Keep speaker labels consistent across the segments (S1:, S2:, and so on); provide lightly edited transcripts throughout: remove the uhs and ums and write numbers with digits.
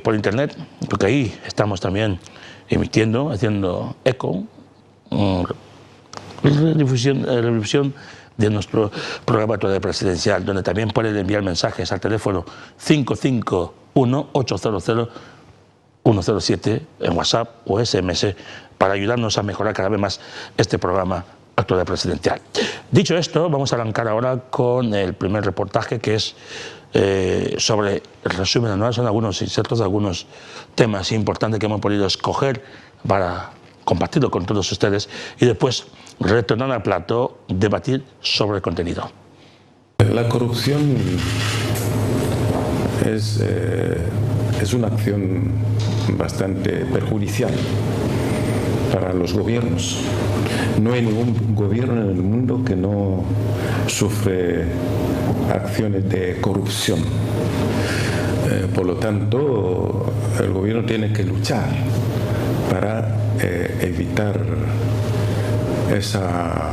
S1: por internet, porque ahí estamos también emitiendo, haciendo eco, redifusión de nuestro programa Actualidad Presidencial, donde también pueden enviar mensajes al teléfono 551-800-107 en WhatsApp o SMS para ayudarnos a mejorar cada vez más este programa Actualidad Presidencial. Dicho esto, vamos a arrancar ahora con el primer reportaje, que es sobre el resumen anual. Son algunos insertos de algunos temas importantes que hemos podido escoger para compartirlo con todos ustedes y después retornar al plató, debatir sobre el contenido.
S2: La corrupción es una acción bastante perjudicial para los gobiernos. No hay ningún gobierno en el mundo que no sufre acciones de corrupción. Por lo tanto, el gobierno tiene que luchar para evitar esa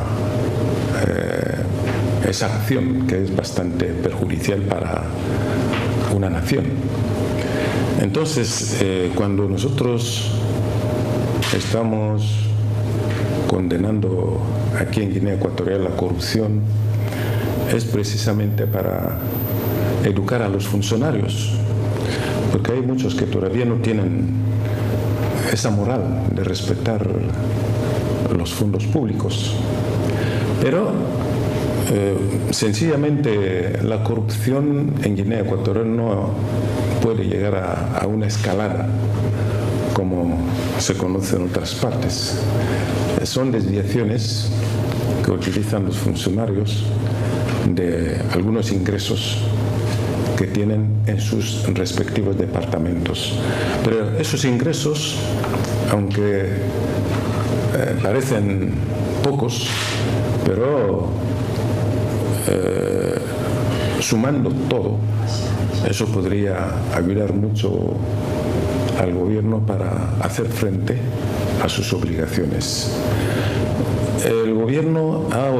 S2: acción que es bastante perjudicial para una nación. Entonces, cuando nosotros estamos condenando aquí en Guinea Ecuatorial la corrupción, es precisamente para educar a los funcionarios, porque hay muchos que todavía no tienen esa moral de respetar los fondos públicos. Pero sencillamente la corrupción en Guinea Ecuatorial no puede llegar a una escalada como se conoce en otras partes. Son desviaciones que utilizan los funcionarios de algunos ingresos que tienen en sus respectivos departamentos. Pero esos ingresos, aunque parecen pocos, pero sumando todo, eso podría ayudar mucho al gobierno para hacer frente a sus obligaciones. El gobierno ha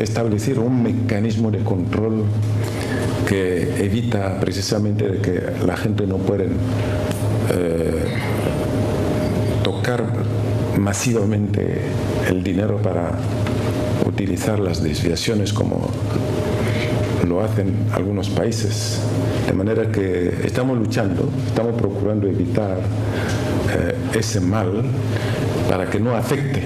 S2: establecido un mecanismo de control que evita precisamente de que la gente no pueda tocar masivamente el dinero para utilizar las desviaciones como lo hacen algunos países. De manera que estamos luchando, estamos procurando evitar ese mal para que no afecte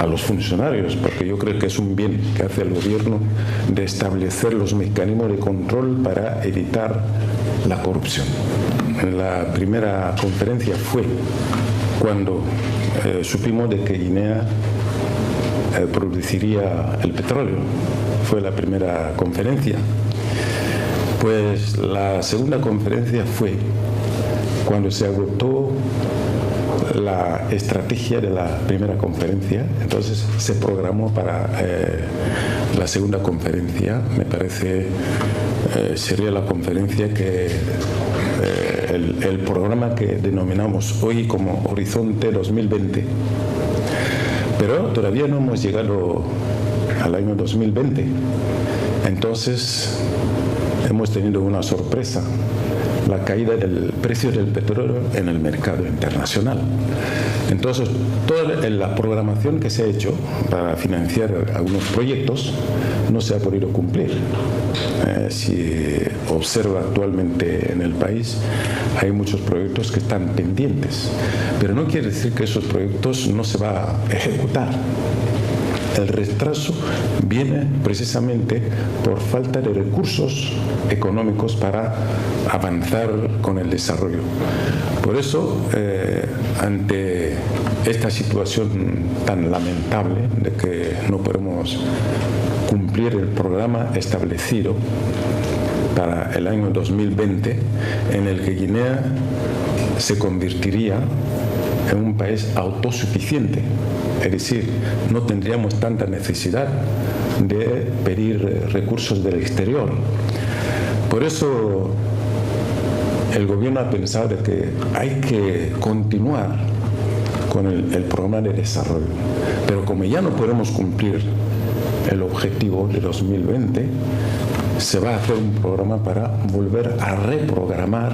S2: a los funcionarios, porque yo creo que es un bien que hace el gobierno de establecer los mecanismos de control para evitar la corrupción. La primera conferencia fue cuando supimos de que Guinea produciría el petróleo. Fue la primera conferencia. Pues la segunda conferencia fue cuando se agotó la estrategia de la primera conferencia. Entonces se programó para la segunda conferencia. Me parece sería la conferencia que el programa que denominamos hoy como Horizonte 2020. Pero todavía no hemos llegado al año 2020. Entonces hemos tenido una sorpresa: la caída del precio del petróleo en el mercado internacional. Entonces, toda la programación que se ha hecho para financiar algunos proyectos no se ha podido cumplir. Si observa actualmente en el país, hay muchos proyectos que están pendientes, pero no quiere decir que esos proyectos no se van a ejecutar. El retraso viene precisamente por falta de recursos económicos para avanzar con el desarrollo. Por eso, ante esta situación tan lamentable de que no podemos cumplir el programa establecido para el año 2020, en el que Guinea se convertiría en un país autosuficiente, es decir, no tendríamos tanta necesidad de pedir recursos del exterior. Por eso el gobierno ha pensado de que hay que continuar con el programa de desarrollo, pero como ya no podemos cumplir el objetivo de 2020, se va a hacer un programa para volver a reprogramar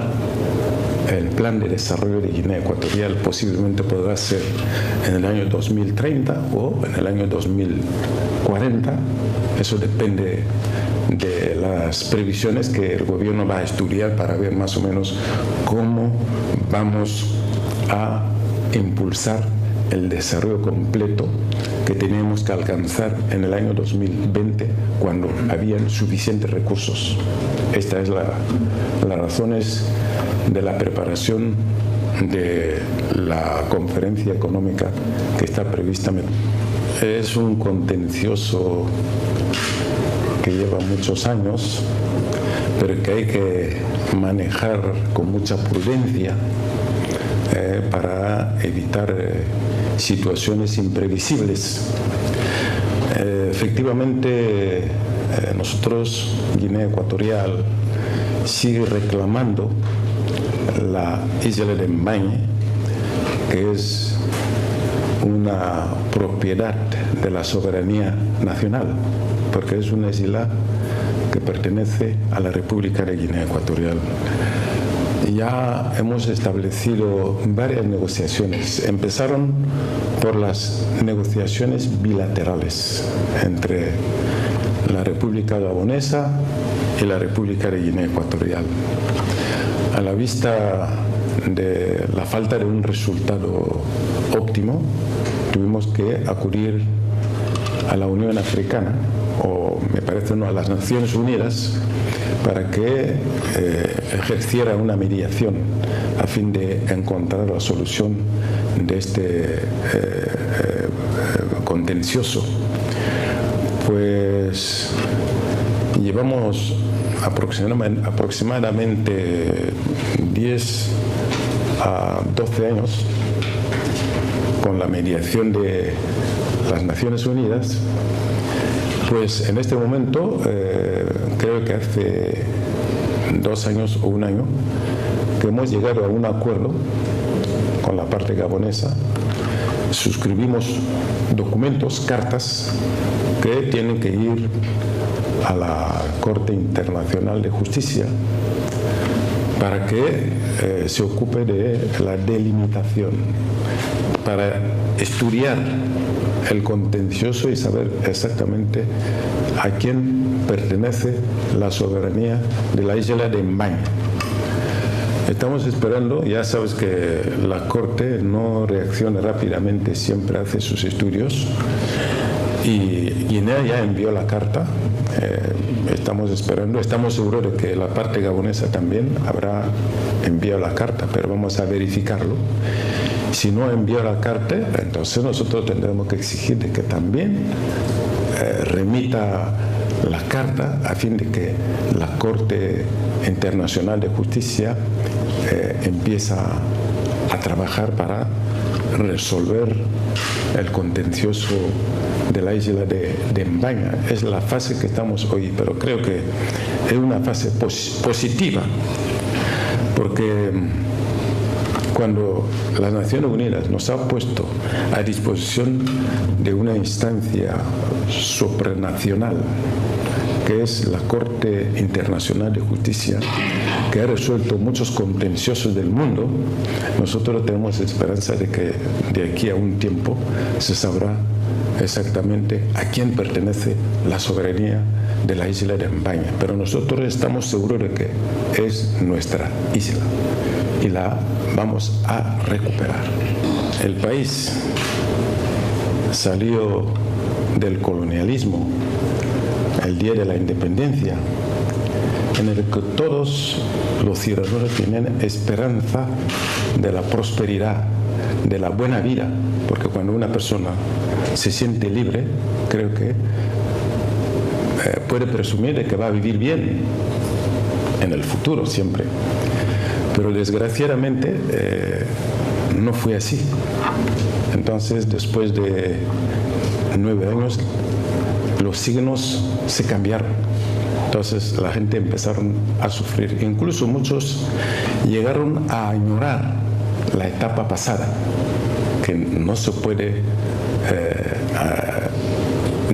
S2: el plan de desarrollo de Guinea Ecuatorial posiblemente podrá ser en el año 2030 o en el año 2040. Eso depende de las previsiones que el gobierno va a estudiar para ver más o menos cómo vamos a impulsar el desarrollo completo que teníamos que alcanzar en el año 2020 cuando habían suficientes recursos. Esta es las razones de la preparación de la conferencia económica que está prevista. Es un contencioso que lleva muchos años, pero que hay que manejar con mucha prudencia para evitar situaciones imprevisibles. Efectivamente, nosotros, Guinea Ecuatorial, sigue reclamando la isla de Mbañe, que es una propiedad de la soberanía nacional, porque es una isla que pertenece a la República de Guinea Ecuatorial. Ya hemos establecido varias negociaciones. Empezaron por las negociaciones bilaterales entre la República Gabonesa y la República de Guinea Ecuatorial. A la vista de la falta de un resultado óptimo, tuvimos que acudir a la Unión Africana, o me parece no, a las Naciones Unidas, para que ejerciera una mediación a fin de encontrar la solución de este contencioso. Pues llevamos aproximadamente 10 a 12 años con la mediación de las Naciones Unidas. Pues en este momento, creo que hace 2 años o 1 año, que hemos llegado a un acuerdo con la parte gabonesa. Suscribimos documentos, cartas, que tienen que ir a la Corte Internacional de Justicia para que se ocupe de la delimitación, para estudiar el contencioso y saber exactamente a quién pertenece la soberanía de la isla de Mbañe. Estamos esperando, ya sabes que la Corte no reacciona rápidamente, siempre hace sus estudios, y Guinea ya envió la carta. Estamos esperando, estamos seguros de que la parte gabonesa también habrá enviado la carta, pero vamos a verificarlo. Si no envía la carta, entonces nosotros tendremos que exigir de que también remita la carta a fin de que la Corte Internacional de Justicia empiece a trabajar para resolver el contencioso de la isla de Mbañe. Es la fase que estamos hoy, pero creo que es una fase positiva, porque cuando las Naciones Unidas nos ha puesto a disposición de una instancia supranacional, que es la Corte Internacional de Justicia, que ha resuelto muchos contenciosos del mundo, nosotros tenemos esperanza de que de aquí a un tiempo se sabrá exactamente a quién pertenece la soberanía de la isla de Mbañe. Pero nosotros estamos seguros de que es nuestra isla y la vamos a recuperar. El país salió del colonialismo el día de la independencia, en el que todos los ciudadanos tienen esperanza de la prosperidad, de la buena vida, porque cuando una persona se siente libre, creo que puede presumir de que va a vivir bien en el futuro siempre. Pero desgraciadamente no fue así. Entonces, después de 9 años, los signos se cambiaron. Entonces la gente empezaron a sufrir. Incluso muchos llegaron a añorar la etapa pasada, que no se puede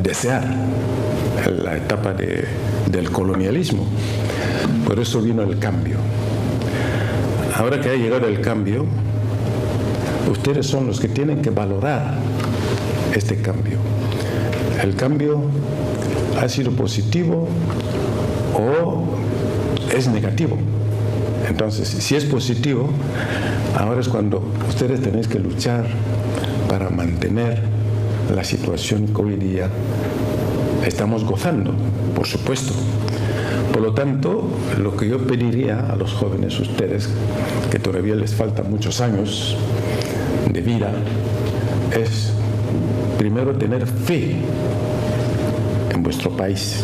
S2: desear, la etapa del colonialismo. Por eso vino el cambio. ahora que ha llegado el cambio, ustedes son los que tienen que valorar este cambio. ¿El cambio ha sido positivo o es negativo? Entonces, si es positivo, ahora es cuando ustedes tenéis que luchar para mantener la situación que hoy día estamos gozando, por supuesto. Por lo tanto, lo que yo pediría a los jóvenes, ustedes, que todavía les faltan muchos años de vida, es primero tener fe en vuestro país.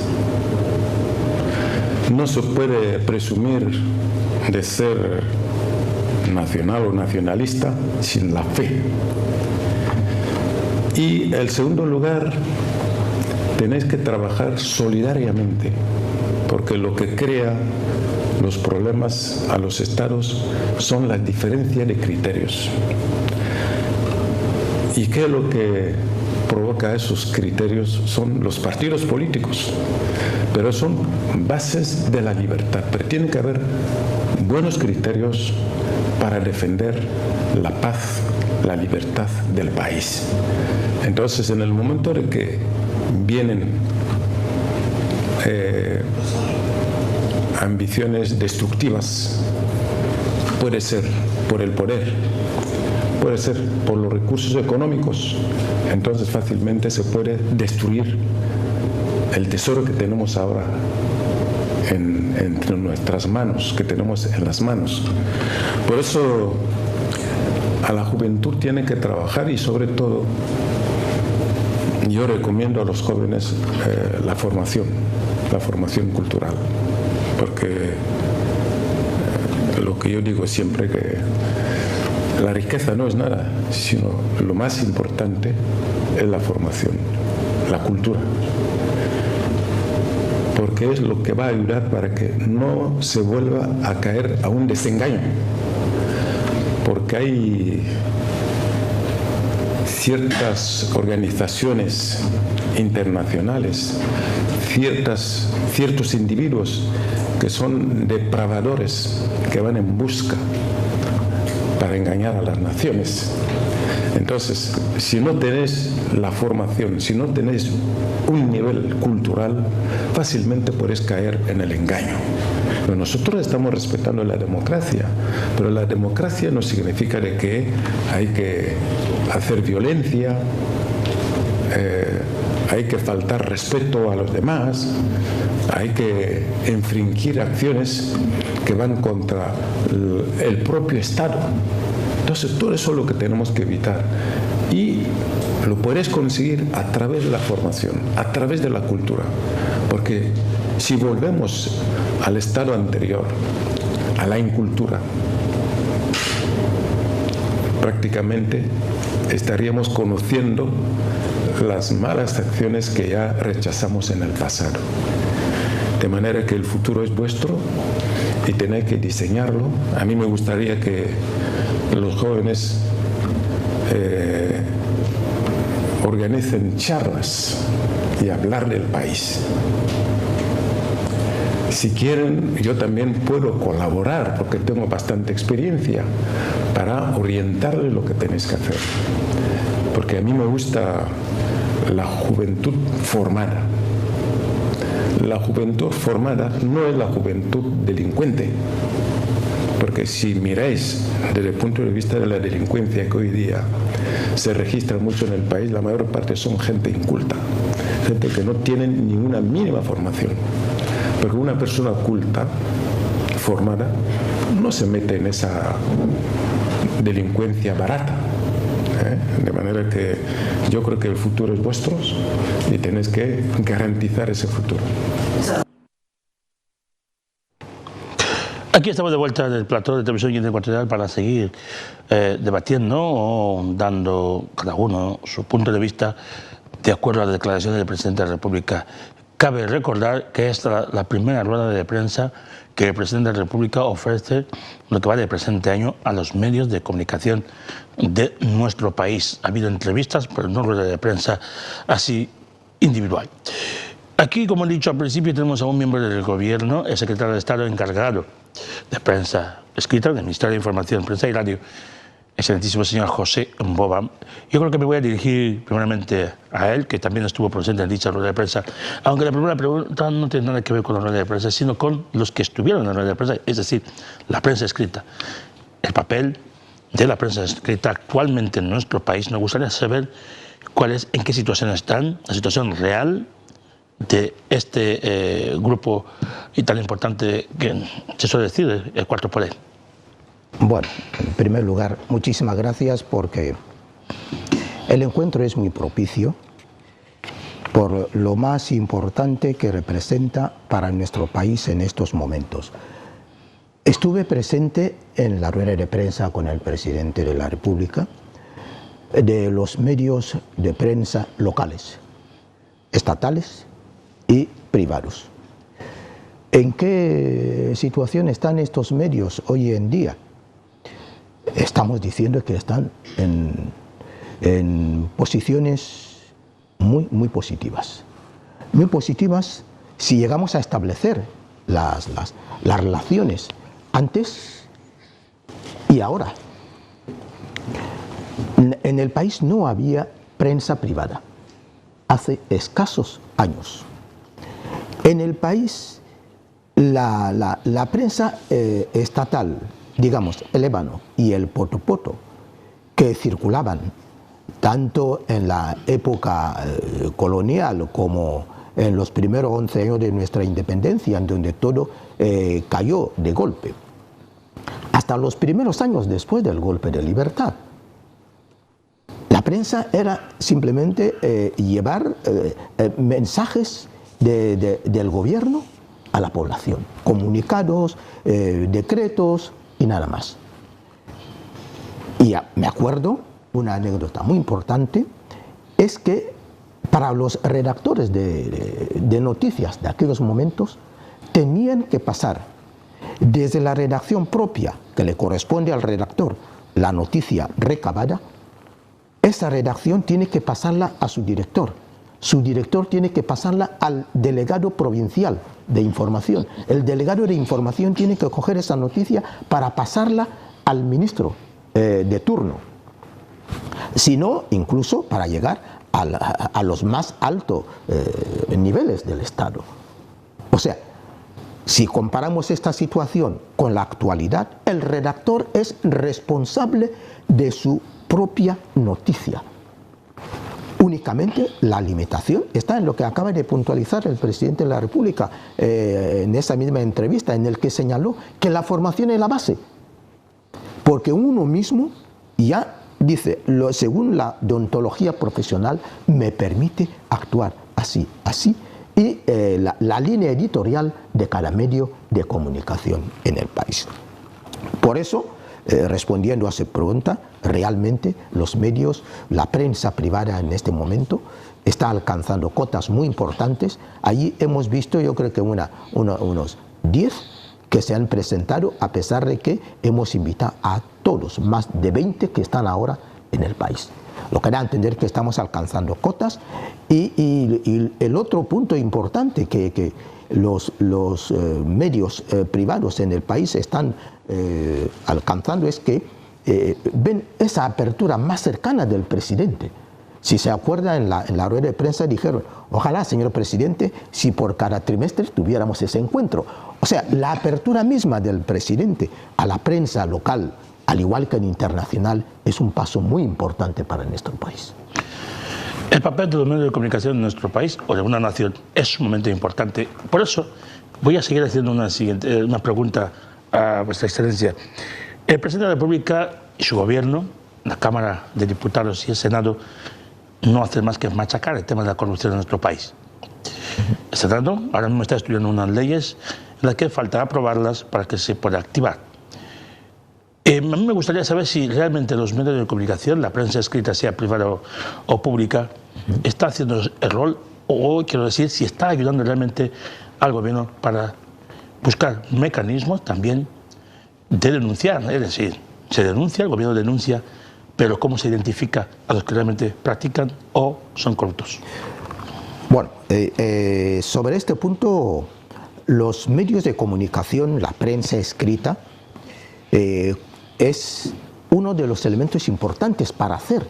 S2: No se puede presumir de ser nacional o nacionalista sin la fe. Y en segundo lugar, tenéis que trabajar solidariamente, porque lo que crea los problemas a los estados son la diferencia de criterios. ¿Y qué es lo que provoca esos criterios? Son los partidos políticos, pero son bases de la libertad. Pero tiene que haber buenos criterios para defender la paz, la libertad del país. Entonces, en el momento de que vienen ambiciones destructivas, puede ser por el poder, puede ser por los recursos económicos, entonces fácilmente se puede destruir el tesoro que tenemos ahora entre nuestras manos, que tenemos en las manos. Por eso a la juventud tiene que trabajar, y sobre todo yo recomiendo a los jóvenes la formación cultural, porque lo que yo digo siempre, que la riqueza no es nada, sino lo más importante es la formación, la cultura, porque es lo que va a ayudar para que no se vuelva a caer a un desengaño, porque hay ciertas organizaciones internacionales, ciertos individuos que son depravadores, que van en busca para engañar a las naciones. Entonces, si no tenéis la formación, si no tenéis un nivel cultural, fácilmente podéis caer en el engaño. Pero nosotros estamos respetando la democracia, pero la democracia no significa de que hay que hacer violencia, hay que faltar respeto a los demás, hay que infringir acciones que van contra el propio Estado. Entonces, todo eso es lo que tenemos que evitar. Y lo podéis conseguir a través de la formación, a través de la cultura. Porque si volvemos al estado anterior, a la incultura, prácticamente estaríamos conociendo las malas acciones que ya rechazamos en el pasado. De manera que el futuro es vuestro y tenéis que diseñarlo. A mí me gustaría que los jóvenes organicen charlas y hablar del país. Si quieren, yo también puedo colaborar, porque tengo bastante experiencia, para orientarles lo que tenéis que hacer. Porque a mí me gusta la juventud formada. La juventud formada no es la juventud delincuente. Porque si miráis desde el punto de vista de la delincuencia que hoy día se registra mucho en el país, la mayor parte son gente inculta, gente que no tiene ninguna mínima formación. Porque una persona culta, formada, no se mete en esa delincuencia barata. De manera que yo creo que el futuro es vuestro y tenéis que garantizar ese futuro.
S1: Aquí estamos de vuelta del plató de Televisión Ecuatorial para seguir debatiendo o dando cada uno su punto de vista de acuerdo a las declaraciones del presidente de la República. Cabe recordar que esta es la primera rueda de prensa que el presidente de la República ofrece lo que va de presente año a los medios de comunicación de nuestro país. Ha habido entrevistas, pero no rueda de prensa así individual. Aquí, como he dicho al principio, tenemos a un miembro del gobierno, el secretario de Estado encargado de Prensa Escrita, del Ministerio de Información, Prensa y Radio, excelentísimo señor José Mbova. Yo creo que me voy a dirigir primeramente a él, que también estuvo presente en dicha rueda de prensa, aunque la primera pregunta no tiene nada que ver con la rueda de prensa, sino con los que estuvieron en la rueda de prensa, es decir, la prensa escrita. El papel de la prensa escrita actualmente en nuestro país, nos gustaría saber en qué situación están, la situación real de este grupo y tan importante que se suele decir, el Cuarto Poder.
S3: Bueno, en primer lugar, muchísimas gracias porque el encuentro es muy propicio por lo más importante que representa para nuestro país en estos momentos. Estuve presente en la rueda de prensa con el presidente de la República de los medios de prensa locales, estatales y privados. ¿En qué situación están estos medios hoy en día? Estamos diciendo que están en posiciones muy positivas. Muy positivas si llegamos a establecer las relaciones antes y ahora. En el país no había prensa privada hace escasos años. En el país la prensa estatal, digamos, el ébano y el potopoto, que circulaban tanto en la época colonial como en los primeros 11 años de nuestra independencia, en donde todo cayó de golpe, hasta los primeros años después del golpe de libertad. La prensa era simplemente llevar mensajes del gobierno a la población, comunicados, decretos y nada más. Y me acuerdo, una anécdota muy importante, es que para los redactores de noticias de aquellos momentos tenían que pasar desde la redacción propia, que le corresponde al redactor, la noticia recabada. Esa redacción tiene que pasarla a su director tiene que pasarla al delegado provincial de información. El delegado de información tiene que coger esa noticia para pasarla al ministro de turno. Si no, incluso para llegar a los más altos niveles del Estado. O sea, si comparamos esta situación con la actualidad, el redactor es responsable de su propia noticia. Únicamente la limitación está en lo que acaba de puntualizar el presidente de la República en esa misma entrevista, en el que señaló que la formación es la base, porque uno mismo ya dice, según la deontología profesional, me permite actuar así, y la línea editorial de cada medio de comunicación en el país. Por eso, respondiendo a esa pregunta, realmente los medios, la prensa privada en este momento está alcanzando cotas muy importantes. Allí hemos visto, yo creo que unos 10 que se han presentado, a pesar de que hemos invitado a todos, más de 20 que están ahora en el país. Lo que da a entender que estamos alcanzando cotas. Y el otro punto importante que los medios privados en el país están alcanzando es que ven esa apertura más cercana del presidente. Si se acuerda, en la rueda de prensa dijeron, ojalá, señor presidente, si por cada trimestre tuviéramos ese encuentro. O sea, la apertura misma del presidente a la prensa local, al igual que en internacional, es un paso muy importante para nuestro país.
S1: El papel de los medios de comunicación en nuestro país o de una nación es sumamente importante. Por eso voy a seguir haciendo una pregunta a vuestra excelencia. El presidente de la República y su gobierno, la Cámara de Diputados y el Senado, no hacen más que machacar el tema de la corrupción en nuestro país. El Senado ahora mismo está estudiando unas leyes en las que falta aprobarlas para que se pueda activar. A mí me gustaría saber si realmente los medios de comunicación, la prensa escrita, sea privada o pública, está haciendo el rol, o quiero decir, si está ayudando realmente al gobierno para buscar mecanismos también de denunciar. Es decir, se denuncia, el gobierno denuncia, pero ¿cómo se identifica a los que realmente practican o son corruptos?
S3: Bueno, sobre este punto, los medios de comunicación, la prensa escrita, es uno de los elementos importantes para hacer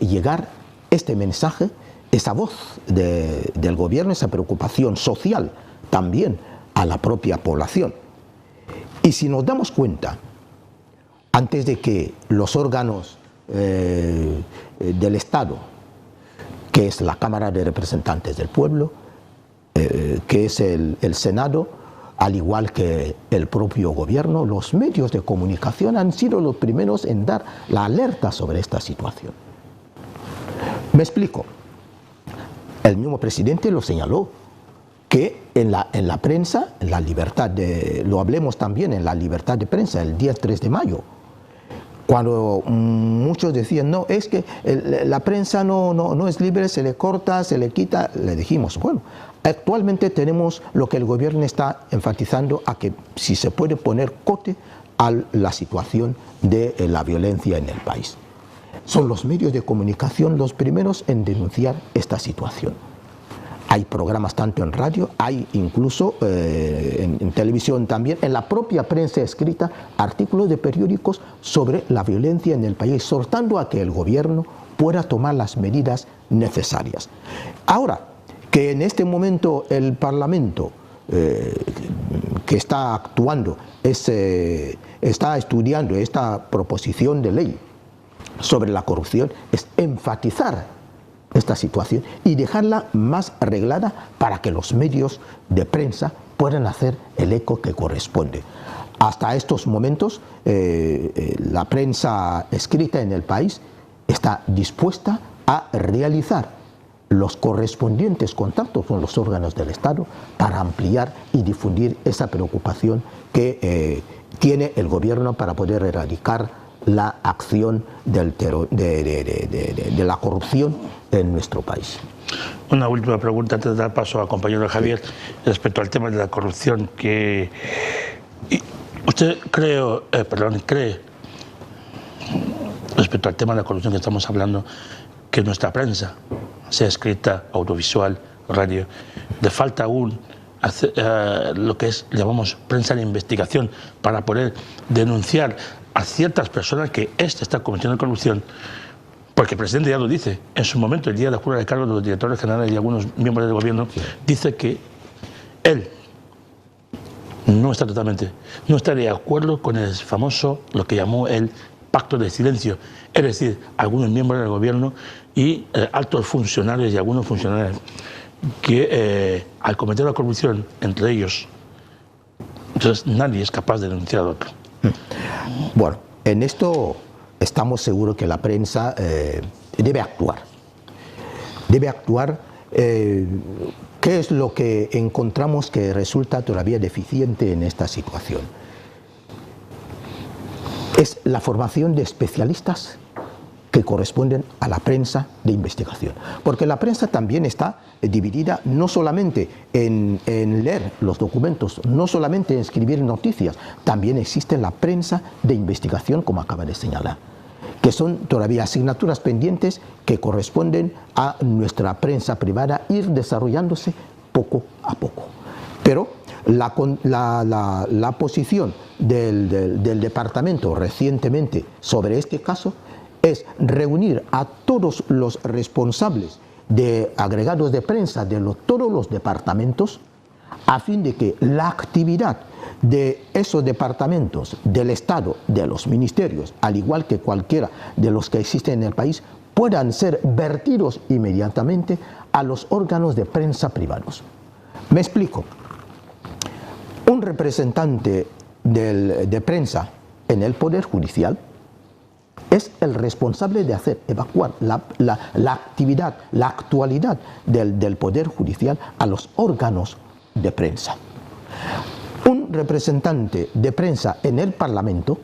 S3: llegar este mensaje, esa voz del gobierno, esa preocupación social también a la propia población. Y si nos damos cuenta, antes de que los órganos del Estado, que es la Cámara de Representantes del Pueblo, que es el Senado, al igual que el propio gobierno, los medios de comunicación han sido los primeros en dar la alerta sobre esta situación. Me explico. El mismo presidente lo señaló, que en la prensa, en la libertad lo hablemos también en la libertad de prensa, el día 3 de mayo, cuando muchos decían, no, es que la prensa no es libre, se le corta, se le quita, le dijimos, bueno, actualmente tenemos lo que el gobierno está enfatizando, a que si se puede poner cote a la situación de la violencia en el país. Son los medios de comunicación los primeros en denunciar esta situación. Hay programas tanto en radio, hay incluso en televisión también, en la propia prensa escrita, artículos de periódicos sobre la violencia en el país, exhortando a que el gobierno pueda tomar las medidas necesarias. Ahora, que en este momento el Parlamento, que está actuando, está estudiando esta proposición de ley sobre la corrupción, es enfatizar esta situación y dejarla más arreglada para que los medios de prensa puedan hacer el eco que corresponde. Hasta estos momentos, la prensa escrita en el país está dispuesta a realizar los correspondientes contactos con los órganos del Estado para ampliar y difundir esa preocupación que tiene el gobierno para poder erradicar la acción del terror, de la corrupción en nuestro país.
S1: Una última pregunta antes de dar paso al compañero Javier, respecto al tema de la corrupción. ¿Usted cree, respecto al tema de la corrupción que estamos hablando, que nuestra prensa, sea escrita, audiovisual, radio, le falta aún lo que llamamos prensa de investigación para poder denunciar a ciertas personas que está cometiendo corrupción? Porque el presidente ya lo dice, en su momento, el día de la jura de cargos de los directores generales y algunos miembros del gobierno, dice que él no está de acuerdo con el famoso, lo que llamó el pacto de silencio, es decir, algunos miembros del gobierno y altos funcionarios y algunos funcionarios que al cometer la corrupción, entre ellos, entonces nadie es capaz de denunciar a otro.
S3: Bueno, en esto estamos seguros que la prensa debe actuar. Debe actuar. ¿Qué es lo que encontramos que resulta todavía deficiente en esta situación? Es la formación de especialistas que corresponden a la prensa de investigación. Porque la prensa también está dividida no solamente en leer los documentos, no solamente en escribir noticias, también existe la prensa de investigación, como acaba de señalar, que son todavía asignaturas pendientes que corresponden a nuestra prensa privada ir desarrollándose poco a poco. Pero la posición del departamento recientemente sobre este caso es reunir a todos los responsables de agregados de prensa de todos los departamentos, a fin de que la actividad de esos departamentos, del Estado, de los ministerios, al igual que cualquiera de los que existen en el país, puedan ser vertidos inmediatamente a los órganos de prensa privados. Me explico. Un representante de prensa en el Poder Judicial es el responsable de hacer evacuar la actividad, la actualidad del Poder Judicial a los órganos de prensa. Un representante de prensa en el Parlamento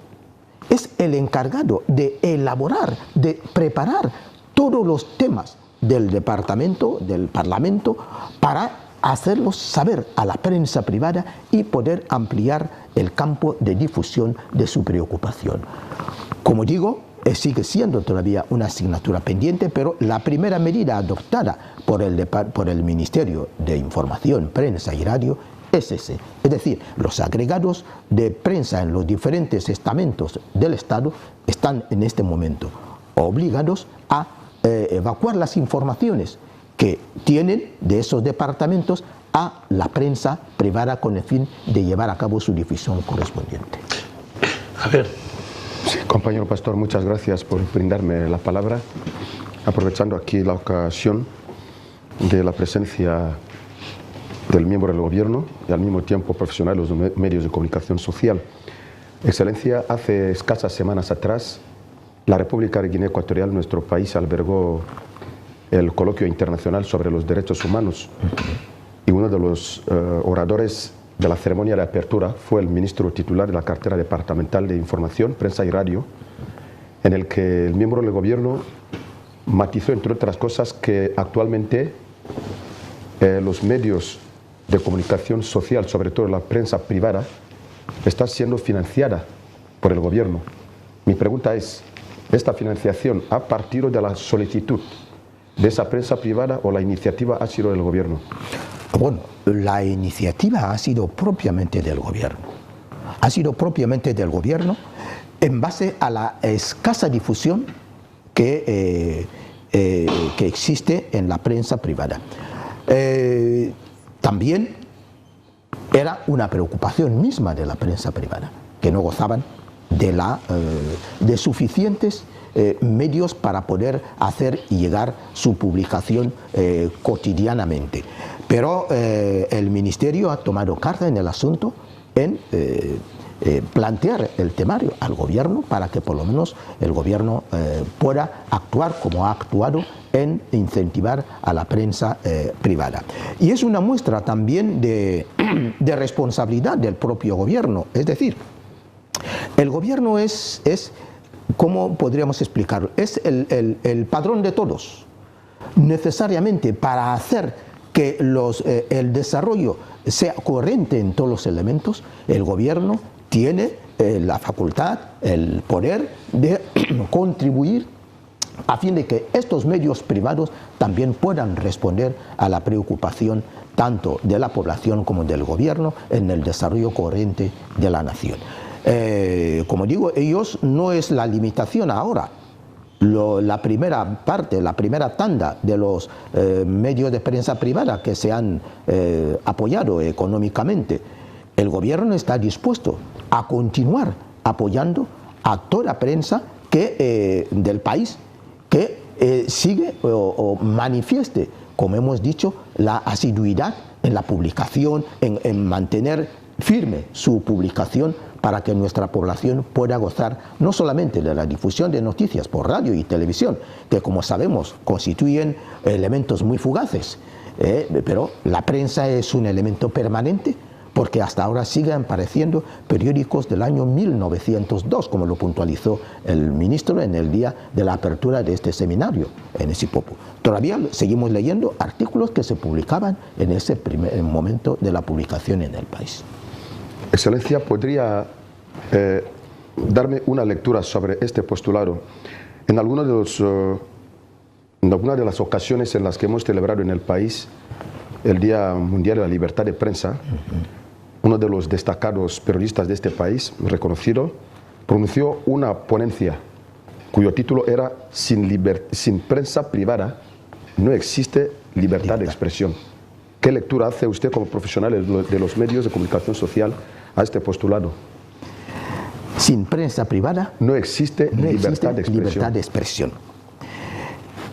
S3: es el encargado de elaborar, de preparar todos los temas del departamento, del Parlamento, para hacerlos saber a la prensa privada y poder ampliar el campo de difusión de su preocupación. Como digo, sigue siendo todavía una asignatura pendiente, pero la primera medida adoptada por el Ministerio de Información, Prensa y Radio es ese. Es decir, los agregados de prensa en los diferentes estamentos del Estado están en este momento obligados a evacuar las informaciones que tienen de esos departamentos a la prensa privada con el fin de llevar a cabo su difusión correspondiente.
S1: Javier.
S4: Sí, compañero pastor, muchas gracias por brindarme la palabra, aprovechando aquí la ocasión de la presencia del miembro del gobierno y al mismo tiempo profesional de los medios de comunicación social. Excelencia, hace escasas semanas atrás, la República de Guinea Ecuatorial, nuestro país, albergó el coloquio internacional sobre los derechos humanos y uno de los oradores de la ceremonia de apertura fue el ministro titular de la cartera departamental de Información, Prensa y Radio, en el que el miembro del gobierno matizó, entre otras cosas, que actualmente los medios de comunicación social, sobre todo la prensa privada, está siendo financiada por el gobierno. Mi pregunta es, ¿esta financiación ha partido de la solicitud de esa prensa privada o la iniciativa ha sido del gobierno?
S3: Bueno, la iniciativa ha sido propiamente del gobierno. Ha sido propiamente del gobierno en base a la escasa difusión que existe en la prensa privada. También era una preocupación misma de la prensa privada, que no gozaban de suficientes medios para poder hacer llegar su publicación cotidianamente. Pero el Ministerio ha tomado carta en el asunto en plantear el temario al gobierno para que por lo menos el gobierno pueda actuar como ha actuado en incentivar a la prensa privada. Y es una muestra también de responsabilidad del propio gobierno. Es decir, el gobierno es ¿cómo podríamos explicarlo? Es el padrón de todos. Necesariamente para hacer que el desarrollo sea coherente en todos los elementos, el gobierno tiene la facultad, el poder de contribuir a fin de que estos medios privados también puedan responder a la preocupación tanto de la población como del gobierno en el desarrollo coherente de la nación. Como digo, ellos no es la limitación ahora. La primera parte, la primera tanda de los medios de prensa privada que se han apoyado económicamente, el gobierno está dispuesto a continuar apoyando a toda prensa del país que sigue o manifieste, como hemos dicho, la asiduidad en la publicación, en mantener firme su publicación para que nuestra población pueda gozar no solamente de la difusión de noticias por radio y televisión, que como sabemos constituyen elementos muy fugaces, pero la prensa es un elemento permanente, porque hasta ahora siguen apareciendo periódicos del año 1902, como lo puntualizó el ministro en el día de la apertura de este seminario en Esipopu. Todavía seguimos leyendo artículos que se publicaban en ese primer momento de la publicación en el país.
S4: Excelencia, ¿podría darme una lectura sobre este postulado? En alguna de las ocasiones en las que hemos celebrado en el país el Día Mundial de la Libertad de Prensa, uno de los destacados periodistas de este país, reconocido, pronunció una ponencia cuyo título era Sin prensa privada no existe libertad de expresión. ¿Qué lectura hace usted como profesional de los medios de comunicación social a este postulado?
S3: Sin prensa privada
S4: no existe libertad de expresión.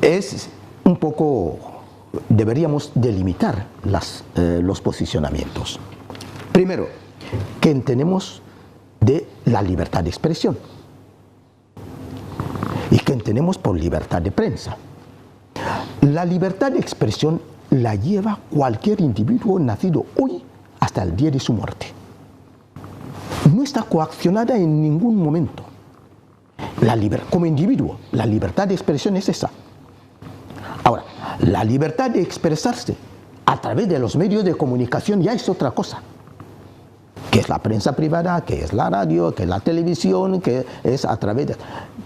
S3: Es un poco, deberíamos delimitar los posicionamientos. Primero, ¿qué entendemos de la libertad de expresión? ¿Y qué entendemos por libertad de prensa? La libertad de expresión la lleva cualquier individuo nacido hoy hasta el día de su muerte. No está coaccionada en ningún momento. Como individuo, la libertad de expresión es esa. Ahora, la libertad de expresarse a través de los medios de comunicación ya es otra cosa. Que es la prensa privada, que es la radio, que es la televisión, que es a través de...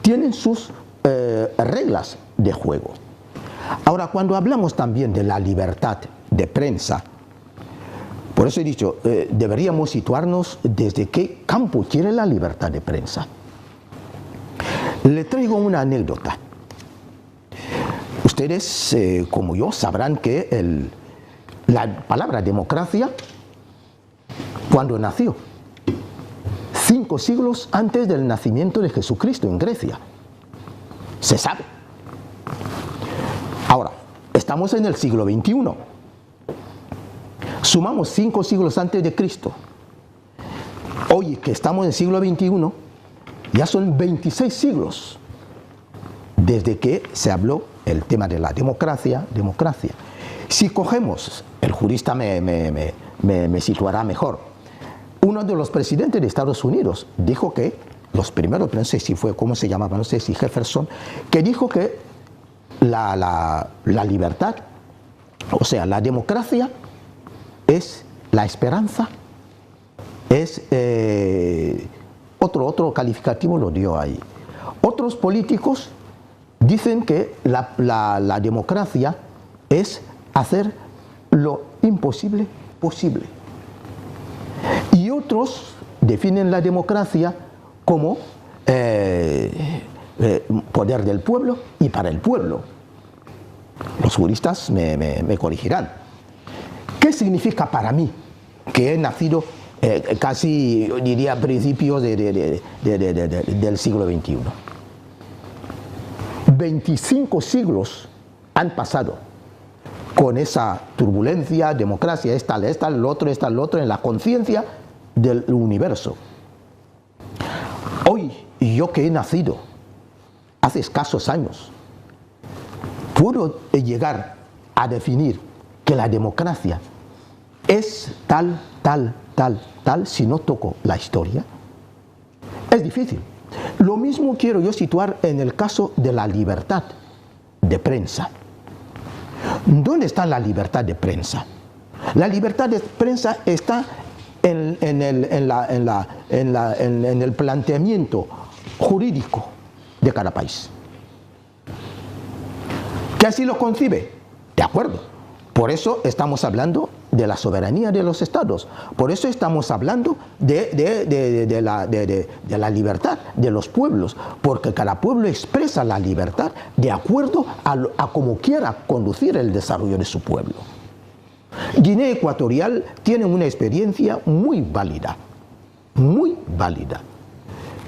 S3: Tienen sus reglas de juego. Ahora, cuando hablamos también de la libertad de prensa, Por eso he dicho, deberíamos situarnos desde qué campo quiere la libertad de prensa. Le traigo una anécdota. Ustedes, como yo, sabrán que la palabra democracia, cuando nació, 5 siglos antes del nacimiento de Jesucristo en Grecia, se sabe. Ahora, estamos en el siglo XXI. Sumamos 5 siglos antes de Cristo. Hoy que estamos en el siglo XXI, ya son 26 siglos desde que se habló el tema de la democracia. Si cogemos, el jurista me situará mejor, uno de los presidentes de Estados Unidos dijo que, los primeros, no sé si fue, ¿cómo se llamaba? No sé si Jefferson, que dijo que la libertad, o sea, la democracia es la esperanza, es otro calificativo lo dio ahí. Otros políticos dicen que la democracia es hacer lo imposible posible. Y otros definen la democracia como poder del pueblo y para el pueblo. Los juristas me corregirán. ¿Qué significa para mí, que he nacido casi, diría, a principios del siglo XXI? 25 siglos han pasado con esa turbulencia, democracia, esta, el otro, en la conciencia del universo. Hoy, yo que he nacido hace escasos años, puedo llegar a definir que la democracia es tal, si no toco la historia. Es difícil. Lo mismo quiero yo situar en el caso de la libertad de prensa. ¿Dónde está la libertad de prensa? La libertad de prensa está en el planteamiento jurídico de cada país. ¿Que así lo concibe? De acuerdo. Por eso estamos hablando de la soberanía de los estados. Por eso estamos hablando de la libertad de los pueblos. Porque cada pueblo expresa la libertad de acuerdo a cómo quiera conducir el desarrollo de su pueblo. Guinea Ecuatorial tiene una experiencia muy válida. Muy válida.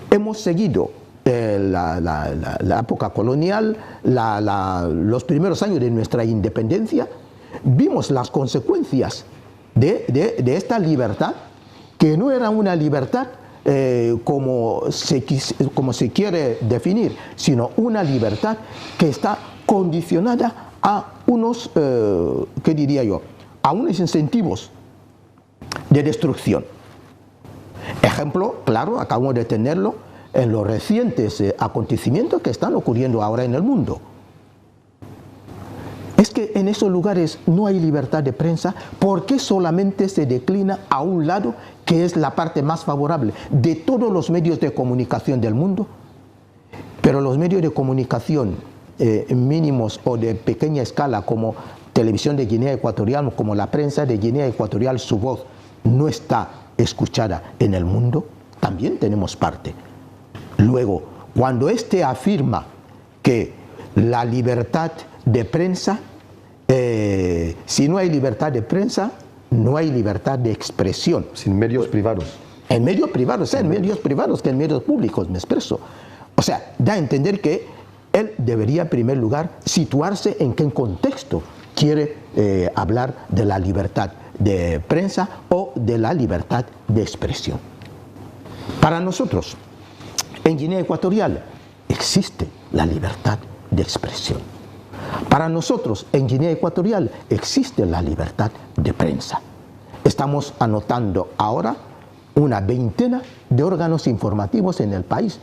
S3: Hemos seguido la época colonial, los primeros años de nuestra independencia. Vimos las consecuencias de esta libertad, que no era una libertad como se quiere definir, sino una libertad que está condicionada a unos, ¿qué diría yo?, a unos incentivos de destrucción. Ejemplo claro, acabamos de tenerlo en los recientes acontecimientos que están ocurriendo ahora en el mundo. Es que en esos lugares no hay libertad de prensa porque solamente se declina a un lado, que es la parte más favorable de todos los medios de comunicación del mundo. Pero los medios de comunicación mínimos o de pequeña escala, como Televisión de Guinea Ecuatorial, como la prensa de Guinea Ecuatorial, su voz no está escuchada en el mundo, también tenemos parte. Luego, cuando éste afirma que la libertad de prensa, si no hay libertad de prensa, no hay libertad de expresión.
S4: Sin medios privados.
S3: En medios privados, en medios privados que en medios públicos, me expreso. O sea, da a entender que él debería en primer lugar situarse en qué contexto quiere hablar de la libertad de prensa o de la libertad de expresión. Para nosotros, en Guinea Ecuatorial, existe la libertad de expresión. Para nosotros, en Guinea Ecuatorial, existe la libertad de prensa. Estamos anotando ahora una veintena de órganos informativos en el país,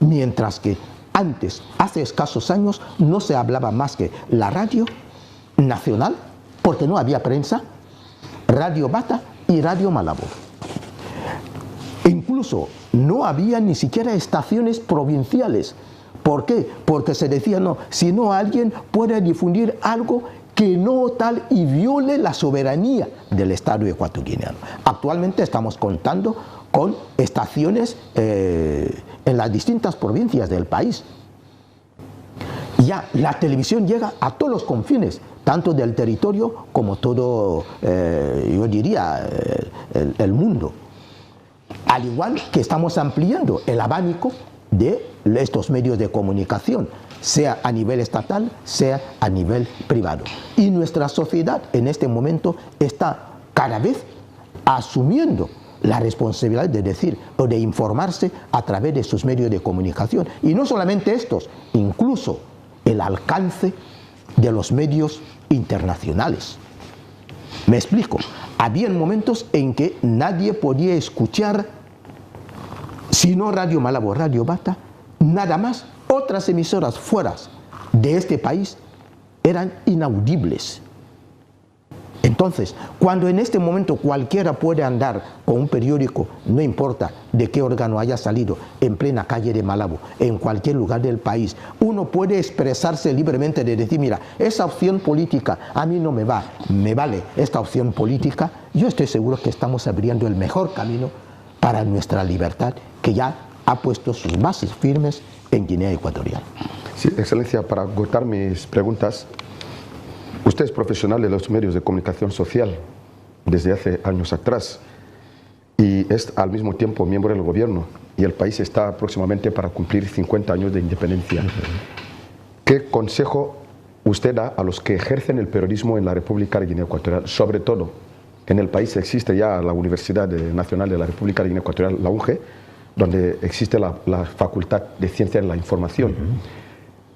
S3: mientras que antes, hace escasos años, no se hablaba más que la radio nacional, porque no había prensa, Radio Bata y Radio Malabo. Incluso no había ni siquiera estaciones provinciales. ¿Por qué? Porque se decía, no, si no alguien puede difundir algo que no tal y viole la soberanía del Estado ecuatoriano. Actualmente estamos contando con estaciones en las distintas provincias del país. Ya la televisión llega a todos los confines, tanto del territorio como todo, yo diría, el mundo. Al igual que estamos ampliando el abanico de estos medios de comunicación, sea a nivel estatal, sea a nivel privado. Y nuestra sociedad en este momento está cada vez asumiendo la responsabilidad de decir o de informarse a través de sus medios de comunicación. Y no solamente estos, incluso el alcance de los medios internacionales. Me explico. Había momentos en que nadie podía escuchar, si no Radio Malabo, Radio Bata, nada más. Otras emisoras fuera de este país eran inaudibles. Entonces, cuando en este momento cualquiera puede andar con un periódico, no importa de qué órgano haya salido, en plena calle de Malabo, en cualquier lugar del país, uno puede expresarse libremente de decir, mira, esa opción política a mí no me va, me vale esta opción política. Yo estoy seguro que estamos abriendo el mejor camino para nuestra libertad, que ya ha puesto sus bases firmes en Guinea Ecuatorial.
S4: Sí, Excelencia, para agotar mis preguntas, usted es profesional de los medios de comunicación social desde hace años atrás y es al mismo tiempo miembro del gobierno, y el país está próximamente para cumplir 50 años de independencia. ¿Qué consejo usted da a los que ejercen el periodismo en la República de Guinea Ecuatorial? Sobre todo, en el país existe ya la Universidad Nacional de la República de Guinea Ecuatorial, la UNGE, donde existe la Facultad de Ciencias de la Información.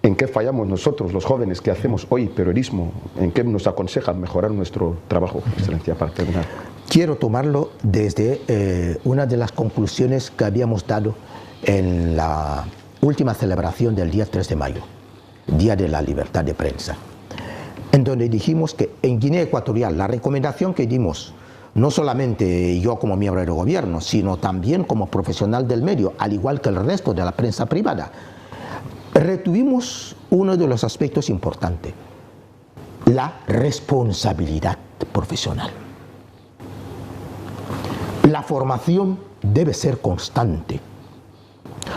S4: ¿En qué fallamos nosotros, los jóvenes que hacemos hoy periodismo? ¿En qué nos aconsejan mejorar nuestro trabajo, Excelencia, para terminar?
S3: Quiero tomarlo desde una de las conclusiones que habíamos dado en la última celebración del día 3 de mayo, Día de la Libertad de Prensa, en donde dijimos que en Guinea Ecuatorial la recomendación que dimos, no solamente yo como miembro del gobierno, sino también como profesional del medio, al igual que el resto de la prensa privada, retuvimos uno de los aspectos importantes, la responsabilidad profesional. La formación debe ser constante,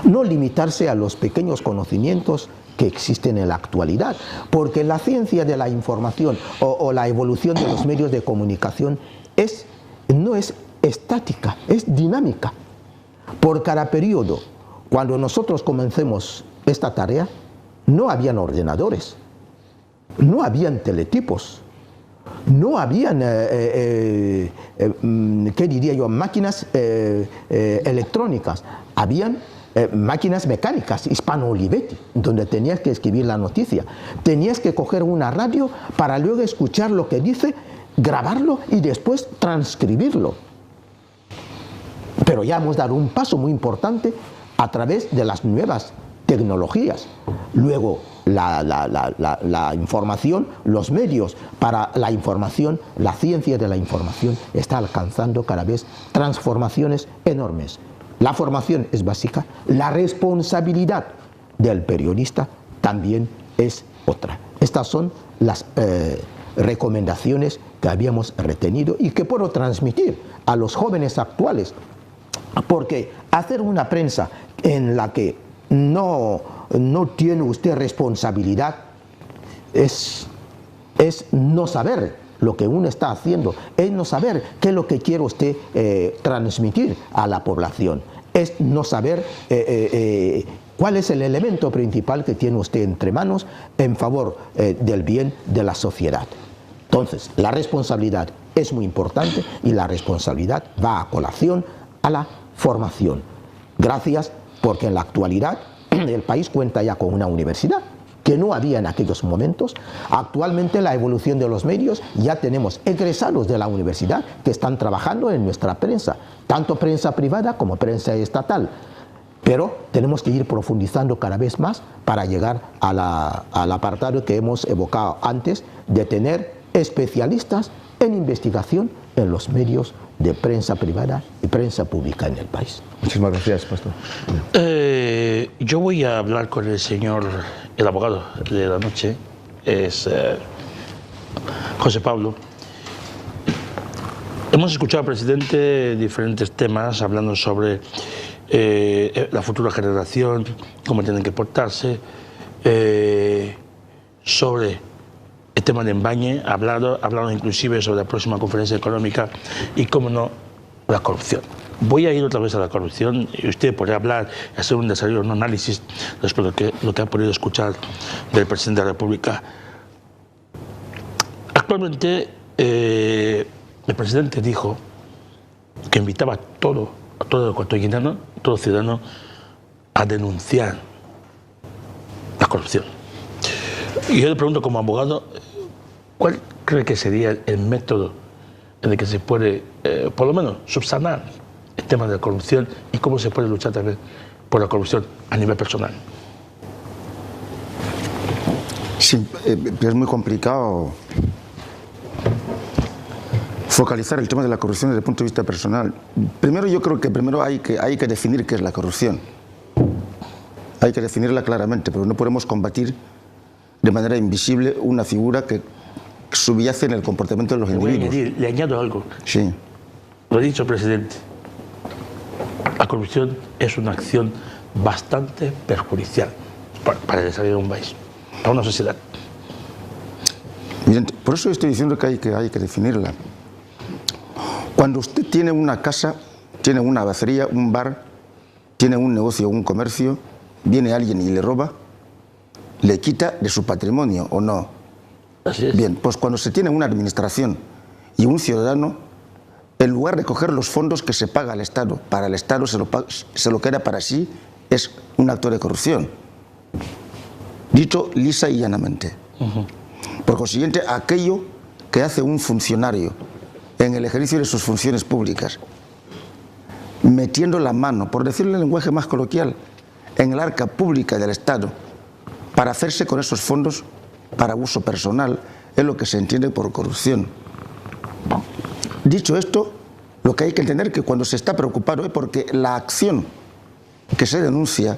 S3: no limitarse a los pequeños conocimientos que existen en la actualidad, porque la ciencia de la información o la evolución de los medios de comunicación no es estática, es dinámica. Por cada periodo, cuando nosotros comencemos esta tarea, no habían ordenadores, no habían teletipos, no habían, ¿qué diría yo?, máquinas electrónicas, habían máquinas mecánicas, Hispano-Olivetti, donde tenías que escribir la noticia, tenías que coger una radio para luego escuchar lo que dice, grabarlo y después transcribirlo. Pero ya hemos dado un paso muy importante a través de las nuevas tecnologías. Luego la información, los medios para la información, la ciencia de la información está alcanzando cada vez transformaciones enormes. La formación es básica, la responsabilidad del periodista también es otra. Estas son las recomendaciones que habíamos retenido y que puedo transmitir a los jóvenes actuales, porque hacer una prensa en la que no tiene usted responsabilidad es no saber lo que uno está haciendo, es no saber qué es lo que quiere usted transmitir a la población, es no saber cuál es el elemento principal que tiene usted entre manos en favor del bien de la sociedad. Entonces, la responsabilidad es muy importante y la responsabilidad va a colación a la formación. Gracias, porque en la actualidad el país cuenta ya con una universidad que no había en aquellos momentos. Actualmente la evolución de los medios, ya tenemos egresados de la universidad que están trabajando en nuestra prensa, tanto prensa privada como prensa estatal. Pero tenemos que ir profundizando cada vez más para llegar al apartado que hemos evocado antes, de tener especialistas en investigación en los medios de prensa privada y prensa pública en el país.
S4: Muchísimas gracias, pastor.
S1: Yo voy a hablar con el señor, el abogado de la noche, es José Pablo, hemos escuchado al presidente diferentes temas hablando sobre la futura generación, cómo tienen que portarse, sobre el tema de Embañe, hablado inclusive sobre la próxima conferencia económica y, cómo no, la corrupción. Voy a ir otra vez a la corrupción y usted podrá hablar y hacer un desarrollo, un análisis respecto a lo que ha podido escuchar del presidente de la República. Actualmente, el presidente dijo que invitaba a todo ecuatoriano, todo ciudadano, a denunciar la corrupción. Y yo le pregunto como abogado, ¿cuál cree que sería el método en el que se puede, por lo menos, subsanar el tema de la corrupción y cómo se puede luchar también por la corrupción a nivel personal?
S5: Sí, es muy complicado focalizar el tema de la corrupción desde el punto de vista personal. Primero, yo creo que primero hay que definir qué es la corrupción. Hay que definirla claramente, pero no podemos combatir de manera invisible una figura que subyace en el comportamiento de los individuos.
S1: Le añado algo.
S5: Sí.
S1: Lo ha dicho el presidente. La corrupción es una acción bastante perjudicial para el desarrollo de un país, para una sociedad.
S5: Miren, por eso estoy diciendo que hay que definirla. Cuando usted tiene una casa, tiene una bacería, un bar, tiene un negocio o un comercio, viene alguien y le roba, le quita de su patrimonio, ¿o no?
S1: Así es.
S5: Bien, pues cuando se tiene una administración y un ciudadano, en lugar de coger los fondos que se paga al Estado, para el Estado se lo queda para sí, es un acto de corrupción. Dicho lisa y llanamente. Por consiguiente, aquello que hace un funcionario en el ejercicio de sus funciones públicas, metiendo la mano, por decirlo en lenguaje más coloquial, en el arca pública del Estado, para hacerse con esos fondos para uso personal, es lo que se entiende por corrupción. Dicho esto, lo que hay que entender es que cuando se está preocupado es porque la acción que se denuncia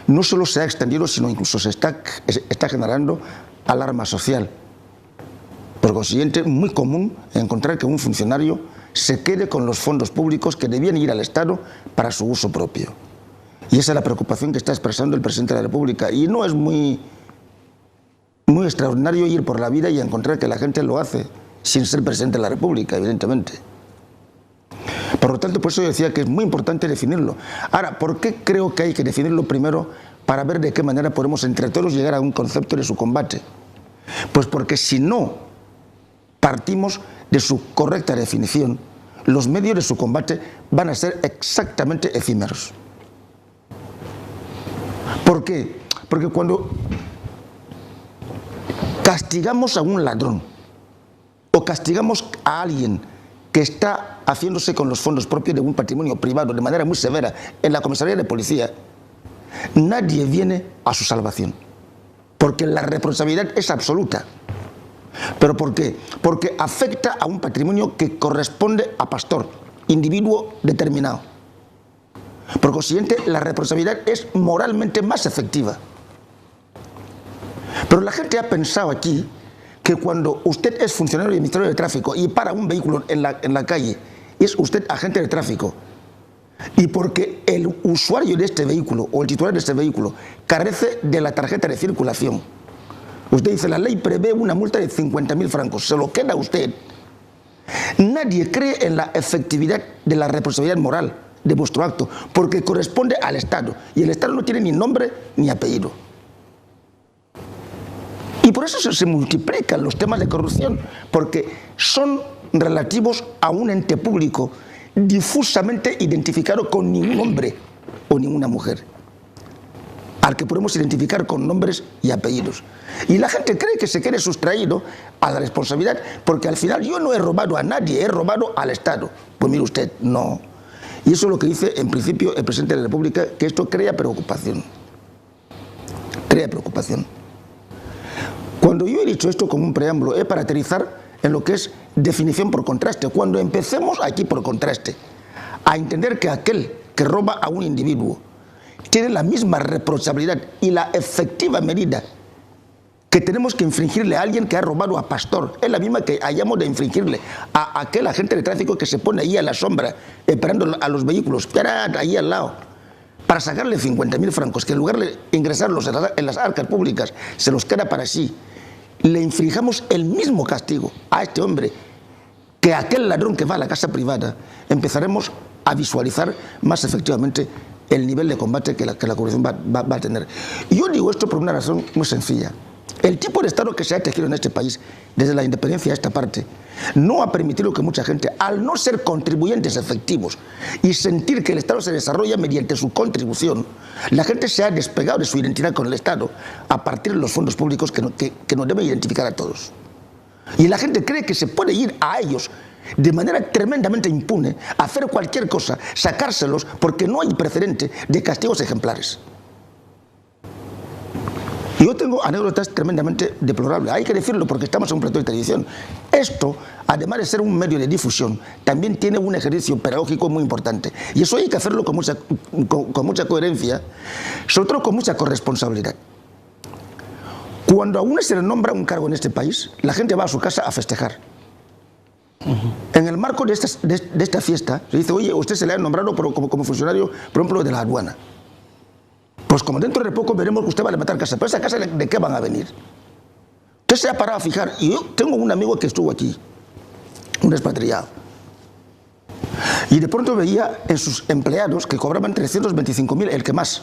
S5: no solo se ha extendido, sino incluso se está generando alarma social. Por consiguiente, es muy común encontrar que un funcionario se quede con los fondos públicos que debían ir al Estado para su uso propio. Y esa es la preocupación que está expresando el presidente de la República. Y no es muy extraordinario ir por la vida y encontrar que la gente lo hace sin ser presidente de la República, evidentemente. Por lo tanto, por eso yo decía que es muy importante definirlo. Ahora, ¿por qué creo que hay que definirlo primero para ver de qué manera podemos entre todos llegar a un concepto de su combate? Pues porque si no partimos de su correcta definición, los medios de su combate van a ser exactamente efímeros. ¿Por qué? Porque cuando castigamos a un ladrón o castigamos a alguien que está haciéndose con los fondos propios de un patrimonio privado de manera muy severa en la comisaría de policía, nadie viene a su salvación, porque la responsabilidad es absoluta. ¿Pero por qué? Porque afecta a un patrimonio que corresponde a pastor, individuo determinado. Por consiguiente, la responsabilidad es moralmente más efectiva. Pero la gente ha pensado aquí que cuando usted es funcionario del Ministerio de Tráfico y para un vehículo en la calle, es usted agente de tráfico. Y porque el usuario de este vehículo o el titular de este vehículo carece de la tarjeta de circulación, usted dice, la ley prevé una multa de 50.000 francos, se lo queda a usted. Nadie cree en la efectividad de la responsabilidad moral de vuestro acto, porque corresponde al Estado, y el Estado no tiene ni nombre ni apellido. Y por eso se multiplican los temas de corrupción, porque son relativos a un ente público difusamente identificado con ningún hombre o ninguna mujer, al que podemos identificar con nombres y apellidos. Y la gente cree que se quede sustraído a la responsabilidad, porque al final yo no he robado a nadie, he robado al Estado. Pues mire usted, no. Y eso es lo que dice en principio el presidente de la República, que esto crea preocupación. Crea preocupación. Cuando yo he dicho esto como un preámbulo, es para aterrizar en lo que es definición por contraste. Cuando empecemos aquí por contraste a entender que aquel que roba a un individuo tiene la misma responsabilidad y la efectiva medida que tenemos que infringirle a alguien que ha robado a Pastor. Es la misma que hayamos de infringirle a aquel agente de tráfico que se pone ahí a la sombra, esperando a los vehículos, ahí al lado, para sacarle 50.000 francos, que en lugar de ingresarlos en las arcas públicas, se los queda para sí. Le infringamos el mismo castigo a este hombre que a aquel ladrón que va a la casa privada. Empezaremos a visualizar más efectivamente el nivel de combate que la corrupción va a tener. Y yo digo esto por una razón muy sencilla. El tipo de Estado que se ha tejido en este país, desde la independencia a esta parte, no ha permitido que mucha gente, al no ser contribuyentes efectivos y sentir que el Estado se desarrolla mediante su contribución, la gente se ha despegado de su identidad con el Estado a partir de los fondos públicos que nos deben identificar a todos. Y la gente cree que se puede ir a ellos de manera tremendamente impune, a hacer cualquier cosa, sacárselos, porque no hay precedente de castigos ejemplares. Y yo tengo anécdotas tremendamente deplorables, hay que decirlo porque estamos en un plato de televisión. Esto, además de ser un medio de difusión, también tiene un ejercicio pedagógico muy importante. Y eso hay que hacerlo con mucha coherencia, sobre todo con mucha corresponsabilidad. Cuando a uno se le nombra un cargo en este país, la gente va a su casa a festejar. En el marco de esta fiesta, se dice, oye, usted se le ha nombrado como funcionario, por ejemplo, de la aduana. Pues como dentro de poco veremos que usted va a levantar casa. ¿Pero esa casa de qué van a venir? Usted se ha parado a fijar. Y yo tengo un amigo que estuvo aquí, un expatriado. Y de pronto veía en sus empleados que cobraban 325.000, el que más.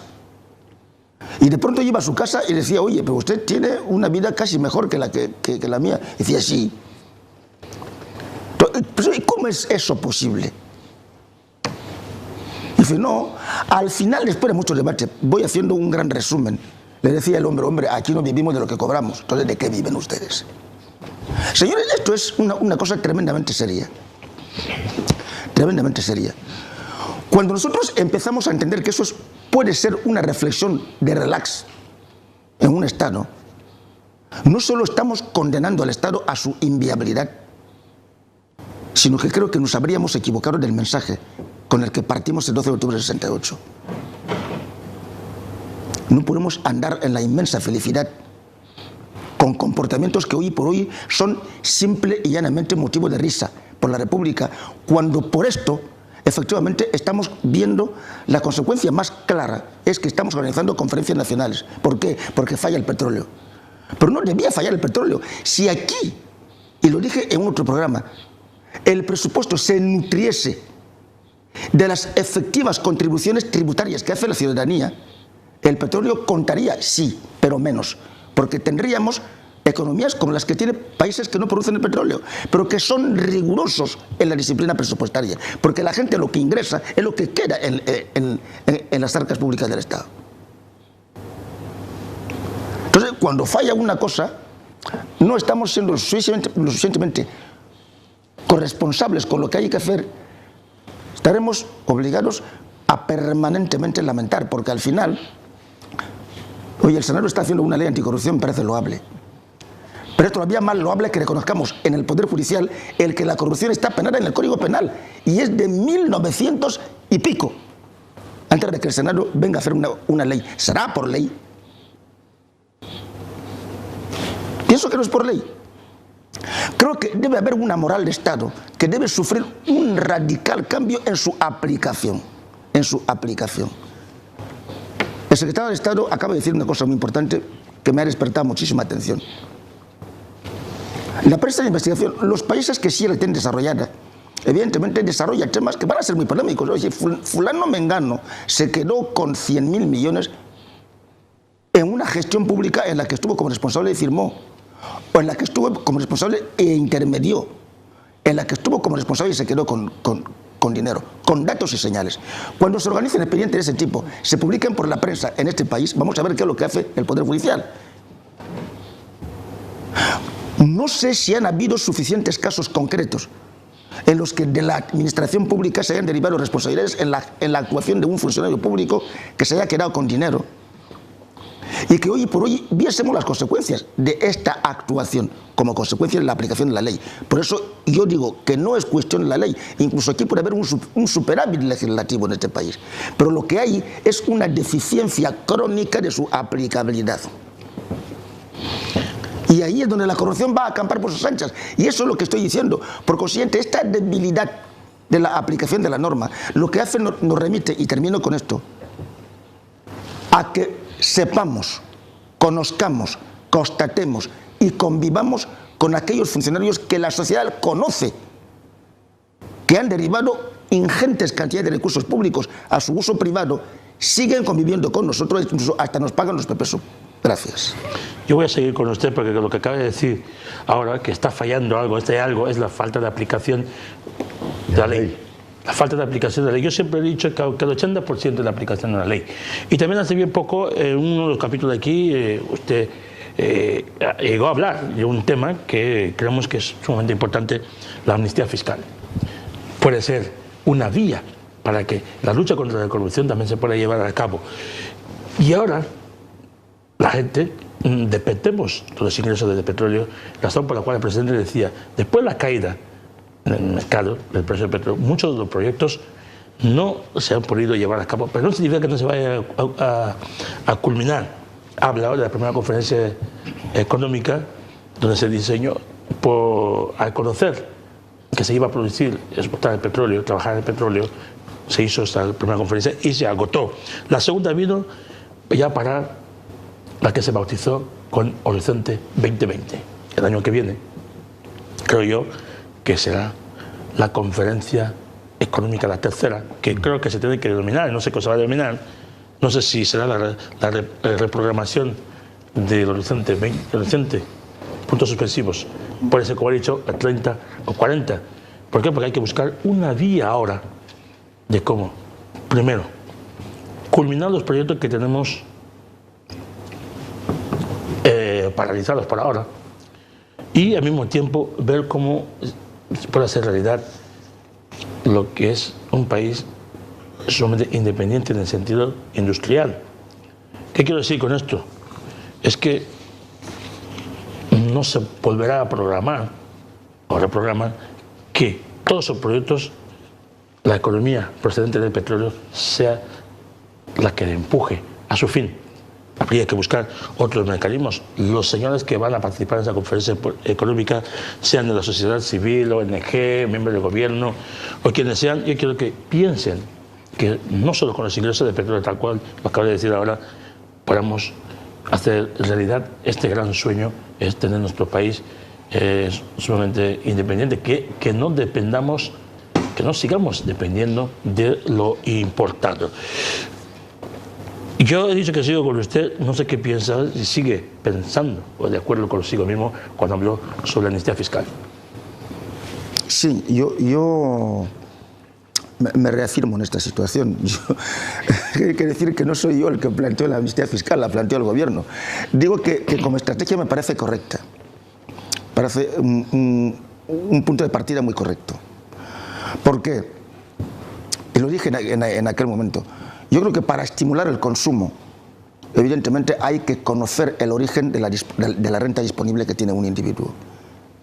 S5: Y de pronto iba a su casa y decía, oye, pero usted tiene una vida casi mejor que la mía. Y decía, sí. ¿Y cómo es eso posible? Dice, no, al final, después de mucho debate, voy haciendo un gran resumen. Le decía el hombre, aquí no vivimos de lo que cobramos, entonces ¿de qué viven ustedes? Señores, esto es una cosa tremendamente seria. Tremendamente seria. Cuando nosotros empezamos a entender que eso puede ser una reflexión de relax en un Estado, no solo estamos condenando al Estado a su inviabilidad, sino que creo que nos habríamos equivocado del mensaje con el que partimos el 12 de octubre del 68. No podemos andar en la inmensa felicidad con comportamientos que hoy por hoy son simple y llanamente motivo de risa por la República, cuando por esto efectivamente estamos viendo la consecuencia más clara, es que estamos organizando conferencias nacionales. ¿Por qué? Porque falla el petróleo. Pero no debía fallar el petróleo. Si aquí, y lo dije en otro programa, el presupuesto se nutriese de las efectivas contribuciones tributarias que hace la ciudadanía, el petróleo contaría, sí, pero menos, porque tendríamos economías como las que tienen países que no producen el petróleo, pero que son rigurosos en la disciplina presupuestaria, porque la gente lo que ingresa es lo que queda en las arcas públicas del Estado. Entonces, cuando falla una cosa, no estamos siendo lo suficientemente corresponsables con lo que hay que hacer, estaremos obligados a permanentemente lamentar, porque al final, oye, el Senado está haciendo una ley anticorrupción, me parece loable. Pero es todavía más loable que reconozcamos en el Poder Judicial el que la corrupción está penada en el Código Penal, y es de 1900 y pico, antes de que el Senado venga a hacer una ley. ¿Será por ley? Pienso que no es por ley. Creo que debe haber una moral de Estado que debe sufrir un radical cambio en su aplicación. El secretario de Estado acaba de decir una cosa muy importante que me ha despertado muchísima atención. La prensa de investigación, los países que sí la tienen desarrollada, evidentemente desarrolla temas que van a ser muy polémicos. Oye, fulano mengano se quedó con 100.000 millones en una gestión pública en la que estuvo como responsable y firmó, o en la que estuvo como responsable e intermedió, en la que estuvo como responsable y se quedó con dinero, con datos y señales. Cuando se organicen expedientes de ese tipo, se publiquen por la prensa en este país, vamos a ver qué es lo que hace el Poder Judicial. No sé si han habido suficientes casos concretos en los que de la administración pública se hayan derivado responsabilidades en la actuación de un funcionario público que se haya quedado con dinero, y que hoy por hoy viésemos las consecuencias de esta actuación como consecuencia de la aplicación de la ley. Por eso yo digo que no es cuestión de la ley, incluso aquí puede haber un superávit legislativo en este país, pero lo que hay es una deficiencia crónica de su aplicabilidad. Y ahí es donde la corrupción va a acampar por sus anchas. Y eso es lo que estoy diciendo. Por consiguiente, esta debilidad de la aplicación de la norma, lo que hace nos remite, y termino con esto, a que sepamos, conozcamos, constatemos y convivamos con aquellos funcionarios que la sociedad conoce, que han derivado ingentes cantidades de recursos públicos a su uso privado, siguen conviviendo con nosotros, incluso hasta nos pagan nuestro peso. Gracias.
S1: Yo voy a seguir con usted porque lo que acaba de decir ahora, que está fallando algo, algo es la falta de aplicación de la ley. La falta de aplicación de la ley. Yo siempre he dicho que el 80% de la aplicación de la ley. Y también hace bien poco, en uno de los capítulos de aquí, usted llegó a hablar de un tema que creemos que es sumamente importante, la amnistía fiscal. Puede ser una vía para que la lucha contra la corrupción también se pueda llevar a cabo. Y ahora, la gente dependemos de los ingresos de petróleo, razón por la cual el presidente decía, después de la caída en el mercado del precio del petróleo, muchos de los proyectos no se han podido llevar a cabo, pero no significa que no se vaya a culminar. Ha hablado de la primera conferencia económica donde se diseñó, al conocer que se iba a producir, exportar el petróleo, trabajar el petróleo, se hizo esta primera conferencia y se agotó. La segunda vino ya para la que se bautizó con Horizonte 2020. El año que viene, creo yo, que será la conferencia económica, la tercera, que creo que se tiene que denominar, no sé cómo se va a denominar, no sé si será la reprogramación del Horizonte 2020, puntos suspensivos, puede ser, como he dicho, a 30 o 40. ¿Por qué? Porque hay que buscar una vía ahora de cómo, primero, culminar los proyectos que tenemos paralizados por ahora y al mismo tiempo ver cómo se puede hacer realidad lo que es un país sumamente independiente en el sentido industrial. ¿Qué quiero decir con esto? Es que no se volverá a programar o reprogramar que todos esos proyectos, la economía procedente del petróleo, sea la que empuje a su fin. Habría que buscar otros mecanismos. Los señores que van a participar en esa conferencia económica, sean de la sociedad civil, ONG, miembros del gobierno o quienes sean, yo quiero que piensen que no solo con los ingresos de petróleo, tal cual lo acabo de decir ahora, podamos hacer realidad este gran sueño, es tener nuestro país sumamente independiente, que no dependamos, que no sigamos dependiendo de lo importado. Yo he dicho que sigo con usted, no sé qué piensa, si sigue pensando o de acuerdo consigo mismo cuando habló sobre la amnistía fiscal.
S5: Sí, yo me reafirmo en esta situación. Hay que decir que no soy yo el que planteó la amnistía fiscal, la planteó el gobierno. Digo que como estrategia me parece correcta, parece un punto de partida muy correcto. ¿Por qué? Y lo dije en aquel momento. Yo creo que para estimular el consumo, evidentemente hay que conocer el origen de la renta disponible que tiene un individuo.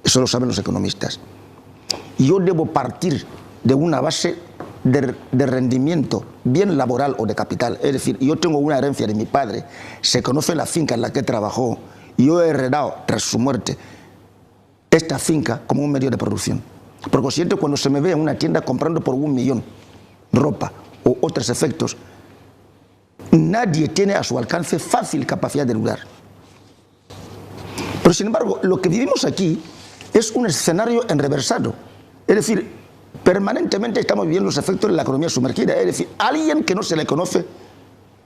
S5: Eso lo saben los economistas. Y yo debo partir de una base de rendimiento, bien laboral o de capital. Es decir, yo tengo una herencia de mi padre, se conoce la finca en la que trabajó, y yo he heredado, tras su muerte, esta finca como un medio de producción. Por consiguiente, cuando se me ve en una tienda comprando por 1 millón ropa o otros efectos, nadie tiene a su alcance fácil capacidad de dudar. Pero sin embargo, lo que vivimos aquí es un escenario enreversado. Es decir, permanentemente estamos viviendo los efectos de la economía sumergida. Es decir, alguien que no se le conoce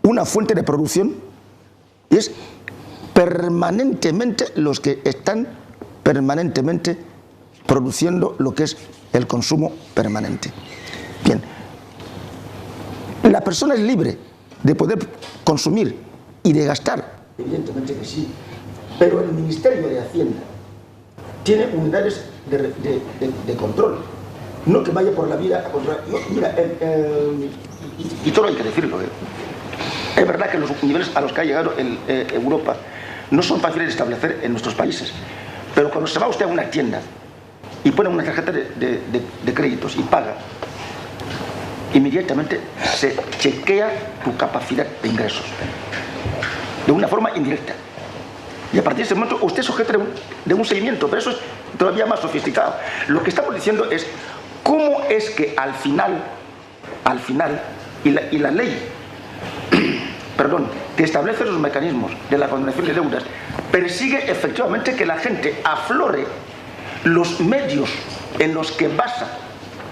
S5: una fuente de producción es permanentemente los que están permanentemente produciendo lo que es el consumo permanente. Bien, la persona es libre de poder consumir y de gastar, evidentemente que sí, pero el Ministerio de Hacienda tiene unidades de control, no que vaya por la vida a controlar. Mira, y todo hay que decirlo, es verdad que los niveles a los que ha llegado Europa no son fáciles de establecer en nuestros países, pero cuando se va usted a una tienda y pone una tarjeta de créditos y paga, inmediatamente se chequea tu capacidad de ingresos de una forma indirecta. Y a partir de ese momento usted es sujeto de un seguimiento, pero eso es todavía más sofisticado. Lo que estamos diciendo es cómo es que al final, y la ley, perdón, que establece los mecanismos de la condonación de deudas, persigue efectivamente que la gente aflore los medios en los que basa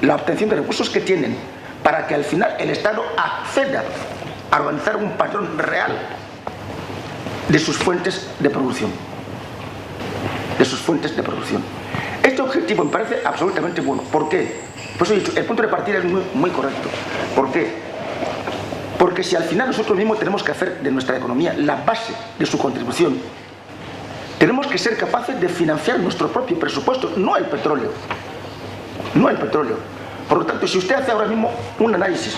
S5: la obtención de recursos que tienen, para que al final el Estado acceda a organizar un patrón real de sus fuentes de producción. Este objetivo me parece absolutamente bueno. ¿Por qué? Pues he dicho, el punto de partida es muy correcto. ¿Por qué? Porque si al final nosotros mismos tenemos que hacer de nuestra economía la base de su contribución, tenemos que ser capaces de financiar nuestro propio presupuesto, no el petróleo. Por lo tanto, si usted hace ahora mismo un análisis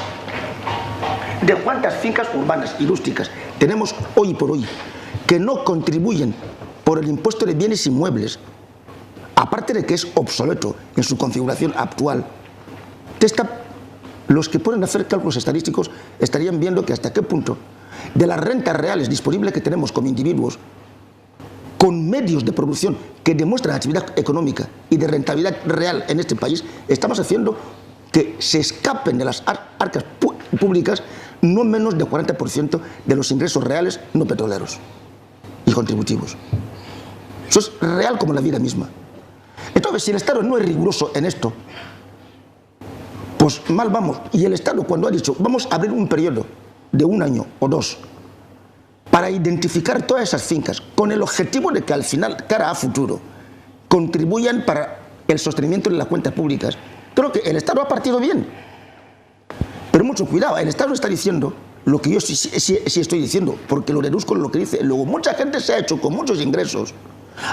S5: de cuántas fincas urbanas y rústicas tenemos hoy por hoy que no contribuyen por el impuesto de bienes inmuebles, aparte de que es obsoleto en su configuración actual, los que pueden hacer cálculos estadísticos estarían viendo que hasta qué punto de las rentas reales disponibles que tenemos como individuos, con medios de producción que demuestran actividad económica y de rentabilidad real en este país, estamos haciendo que se escapen de las arcas públicas no menos del 40% de los ingresos reales no petroleros y contributivos. Eso es real como la vida misma. Entonces, si el Estado no es riguroso en esto, pues mal vamos. Y el Estado, cuando ha dicho vamos a abrir un periodo de 1 año o 2 para identificar todas esas fincas con el objetivo de que al final, cara a futuro, contribuyan para el sostenimiento de las cuentas públicas, creo que el Estado ha partido bien. Pero mucho cuidado, el Estado está diciendo lo que yo sí estoy diciendo, porque lo deduzco en lo que dice. Luego, mucha gente se ha hecho con muchos ingresos,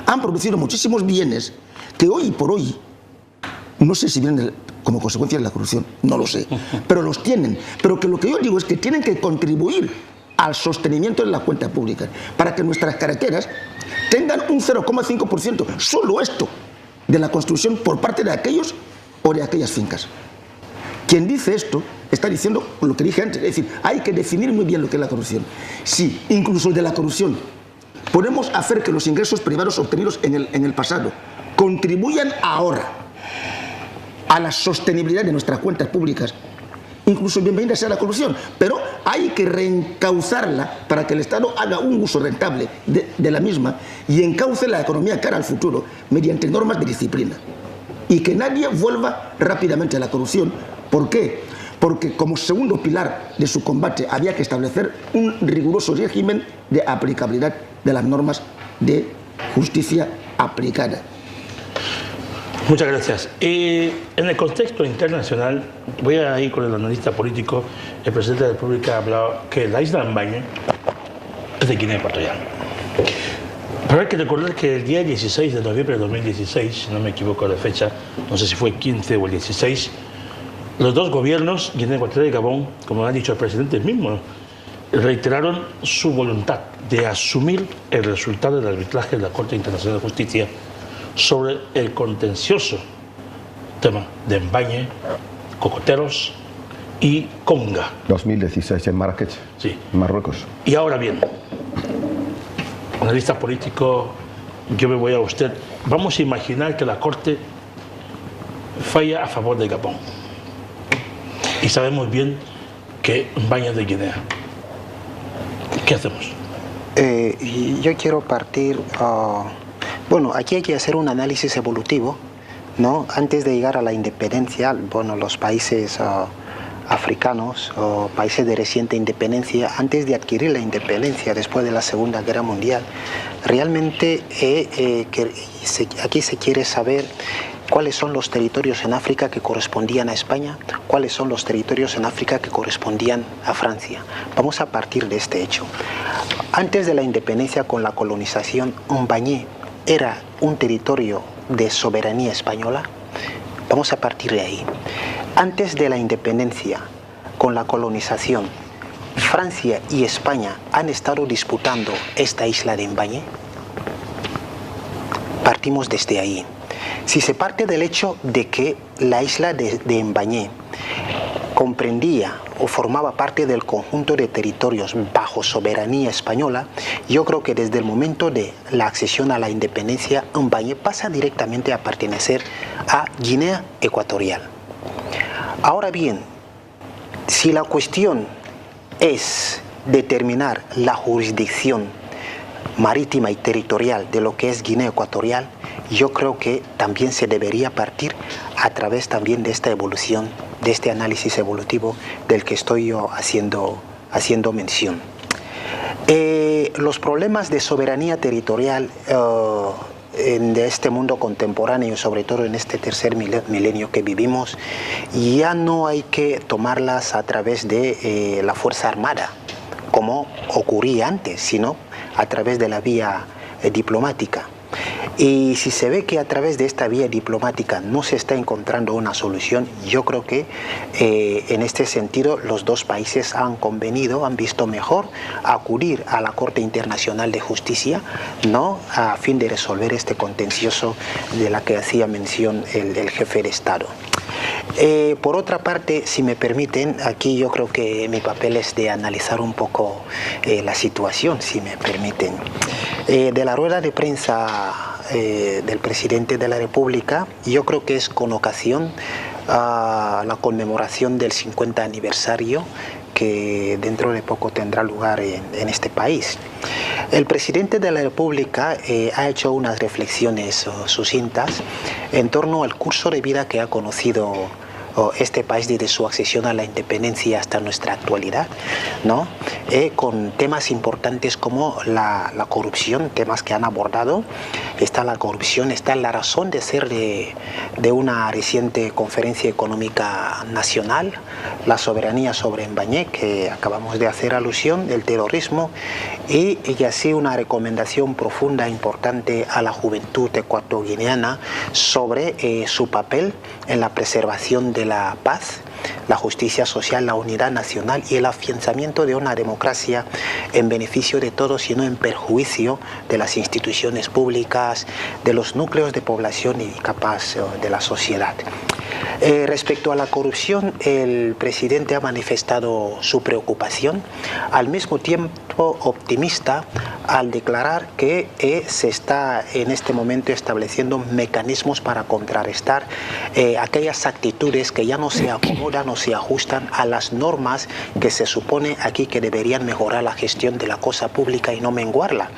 S5: han producido muchísimos bienes que hoy por hoy, no sé si vienen como consecuencia de la corrupción, no lo sé, pero los tienen. Pero que lo que yo digo es que tienen que contribuir al sostenimiento de las cuentas públicas, para que nuestras carreteras tengan un 0,5%, solo esto, de la construcción por parte de aquellos o de aquellas fincas. Quien dice esto está diciendo lo que dije antes, es decir, hay que definir muy bien lo que es la corrupción. Si incluso de la corrupción podemos hacer que los ingresos privados obtenidos en el pasado contribuyan ahora a la sostenibilidad de nuestras cuentas públicas, incluso bienvenida sea la corrupción, pero hay que reencauzarla para que el Estado haga un uso rentable de la misma y encauce la economía cara al futuro mediante normas de disciplina. Y que nadie vuelva rápidamente a la corrupción. ¿Por qué? Porque como segundo pilar de su combate había que establecer un riguroso régimen de aplicabilidad de las normas de justicia aplicada.
S1: Muchas gracias. En el contexto internacional, voy a ir con el analista político. El presidente de la República ha hablado que la isla de Ambañé es de Guinea Ecuatorial. Pero hay que recordar que el día 16 de noviembre de 2016, si no me equivoco de fecha, no sé si fue el 15 o el 16, los dos gobiernos, Guinea Ecuatorial y Gabón, como ha dicho el presidente mismo, reiteraron su voluntad de asumir el resultado del arbitraje de la Corte Internacional de Justicia sobre el contencioso tema de Ambañé, Cocoteros y Conga.
S4: 2016 en Marrakech,
S1: sí.
S4: Marruecos.
S1: Y ahora bien, analista político, yo me voy a usted. Vamos a imaginar que la Corte falla a favor de Gabón. Y sabemos bien que Ambañé es de Guinea. ¿Qué hacemos?
S6: Yo quiero partir... Bueno, aquí hay que hacer un análisis evolutivo, ¿no? Antes de llegar a la independencia, bueno, los países africanos o países de reciente independencia, antes de adquirir la independencia después de la Segunda Guerra Mundial, realmente aquí se quiere saber cuáles son los territorios en África que correspondían a España, cuáles son los territorios en África que correspondían a Francia. Vamos a partir de este hecho. Antes de la independencia, con la colonización, Ambañé era un territorio de soberanía española. Vamos a partir de ahí. Antes de la independencia, con la colonización, Francia y España han estado disputando esta isla de Ambañé. Partimos desde ahí. Si se parte del hecho de que la isla de Ambañé comprendía o formaba parte del conjunto de territorios bajo soberanía española, yo creo que desde el momento de la accesión a la independencia, Mbañé pasa directamente a pertenecer a Guinea Ecuatorial. Ahora bien, si la cuestión es determinar la jurisdicción marítima y territorial de lo que es Guinea Ecuatorial, yo creo que también se debería partir a través también de esta evolución, de este análisis evolutivo del que estoy yo haciendo mención. Los problemas de soberanía territorial de este mundo contemporáneo, sobre todo en este tercer milenio que vivimos, ya no hay que tomarlas a través de la Fuerza Armada, como ocurría antes, sino a través de la vía diplomática. Y si se ve que a través de esta vía diplomática no se está encontrando una solución, yo creo que en este sentido los dos países han convenido, han visto mejor acudir a la Corte Internacional de Justicia, ¿no?, a fin de resolver este contencioso de la que hacía mención el jefe de Estado. Por otra parte, si me permiten, aquí yo creo que mi papel es de analizar un poco la situación, si me permiten. De la rueda de prensa del presidente de la República, yo creo que es con ocasión a la conmemoración del 50 aniversario que dentro de poco tendrá lugar en este país. El presidente de la República ha hecho unas reflexiones sucintas en torno al curso de vida que ha conocido este país desde su accesión a la independencia hasta nuestra actualidad, ¿no? Con temas importantes como la corrupción, temas que han abordado. Está la corrupción, está la razón de ser de una reciente conferencia económica nacional, la soberanía sobre Mbañé, que acabamos de hacer alusión, el terrorismo, y así una recomendación profunda e importante a la juventud ecuatoguineana sobre su papel en la preservación de la paz, la justicia social, la unidad nacional y el afianzamiento de una democracia en beneficio de todos y no en perjuicio de las instituciones públicas, de los núcleos de población y capaz de la sociedad. Respecto a la corrupción, el presidente ha manifestado su preocupación, al mismo tiempo optimista, al declarar que se está en este momento estableciendo mecanismos para contrarrestar aquellas actitudes que ya no se acomodan o se ajustan a las normas que se supone aquí que deberían mejorar la gestión de la cosa pública y no menguarla.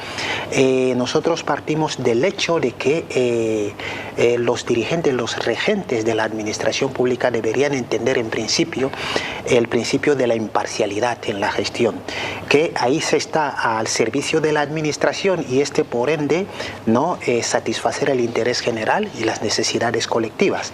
S6: Nosotros partimos del hecho de que los dirigentes, los regentes de la administración pública deberían entender en principio el principio de la imparcialidad en la gestión, que ahí se está al servicio de la administración y por ende no satisfacer el interés general y las necesidades colectivas.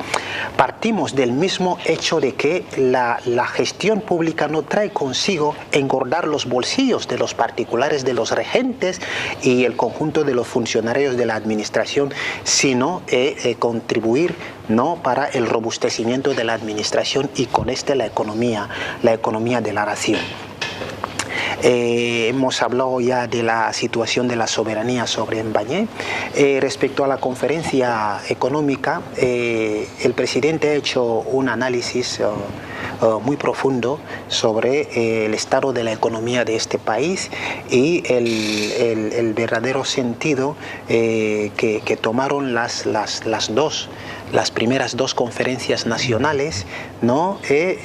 S6: Partimos del mismo hecho de que la gestión pública no trae consigo engordar los bolsillos de los particulares, de los regentes y el conjunto de los funcionarios de la administración, sino contribuir, ¿no?, para el robustecimiento de la administración y con la economía de la nación. Hemos hablado ya de la situación de la soberanía sobre Mbañé. Respecto a la conferencia económica, el presidente ha hecho un análisis muy profundo sobre el estado de la economía de este país y el verdadero sentido que tomaron las primeras dos conferencias nacionales, ¿no?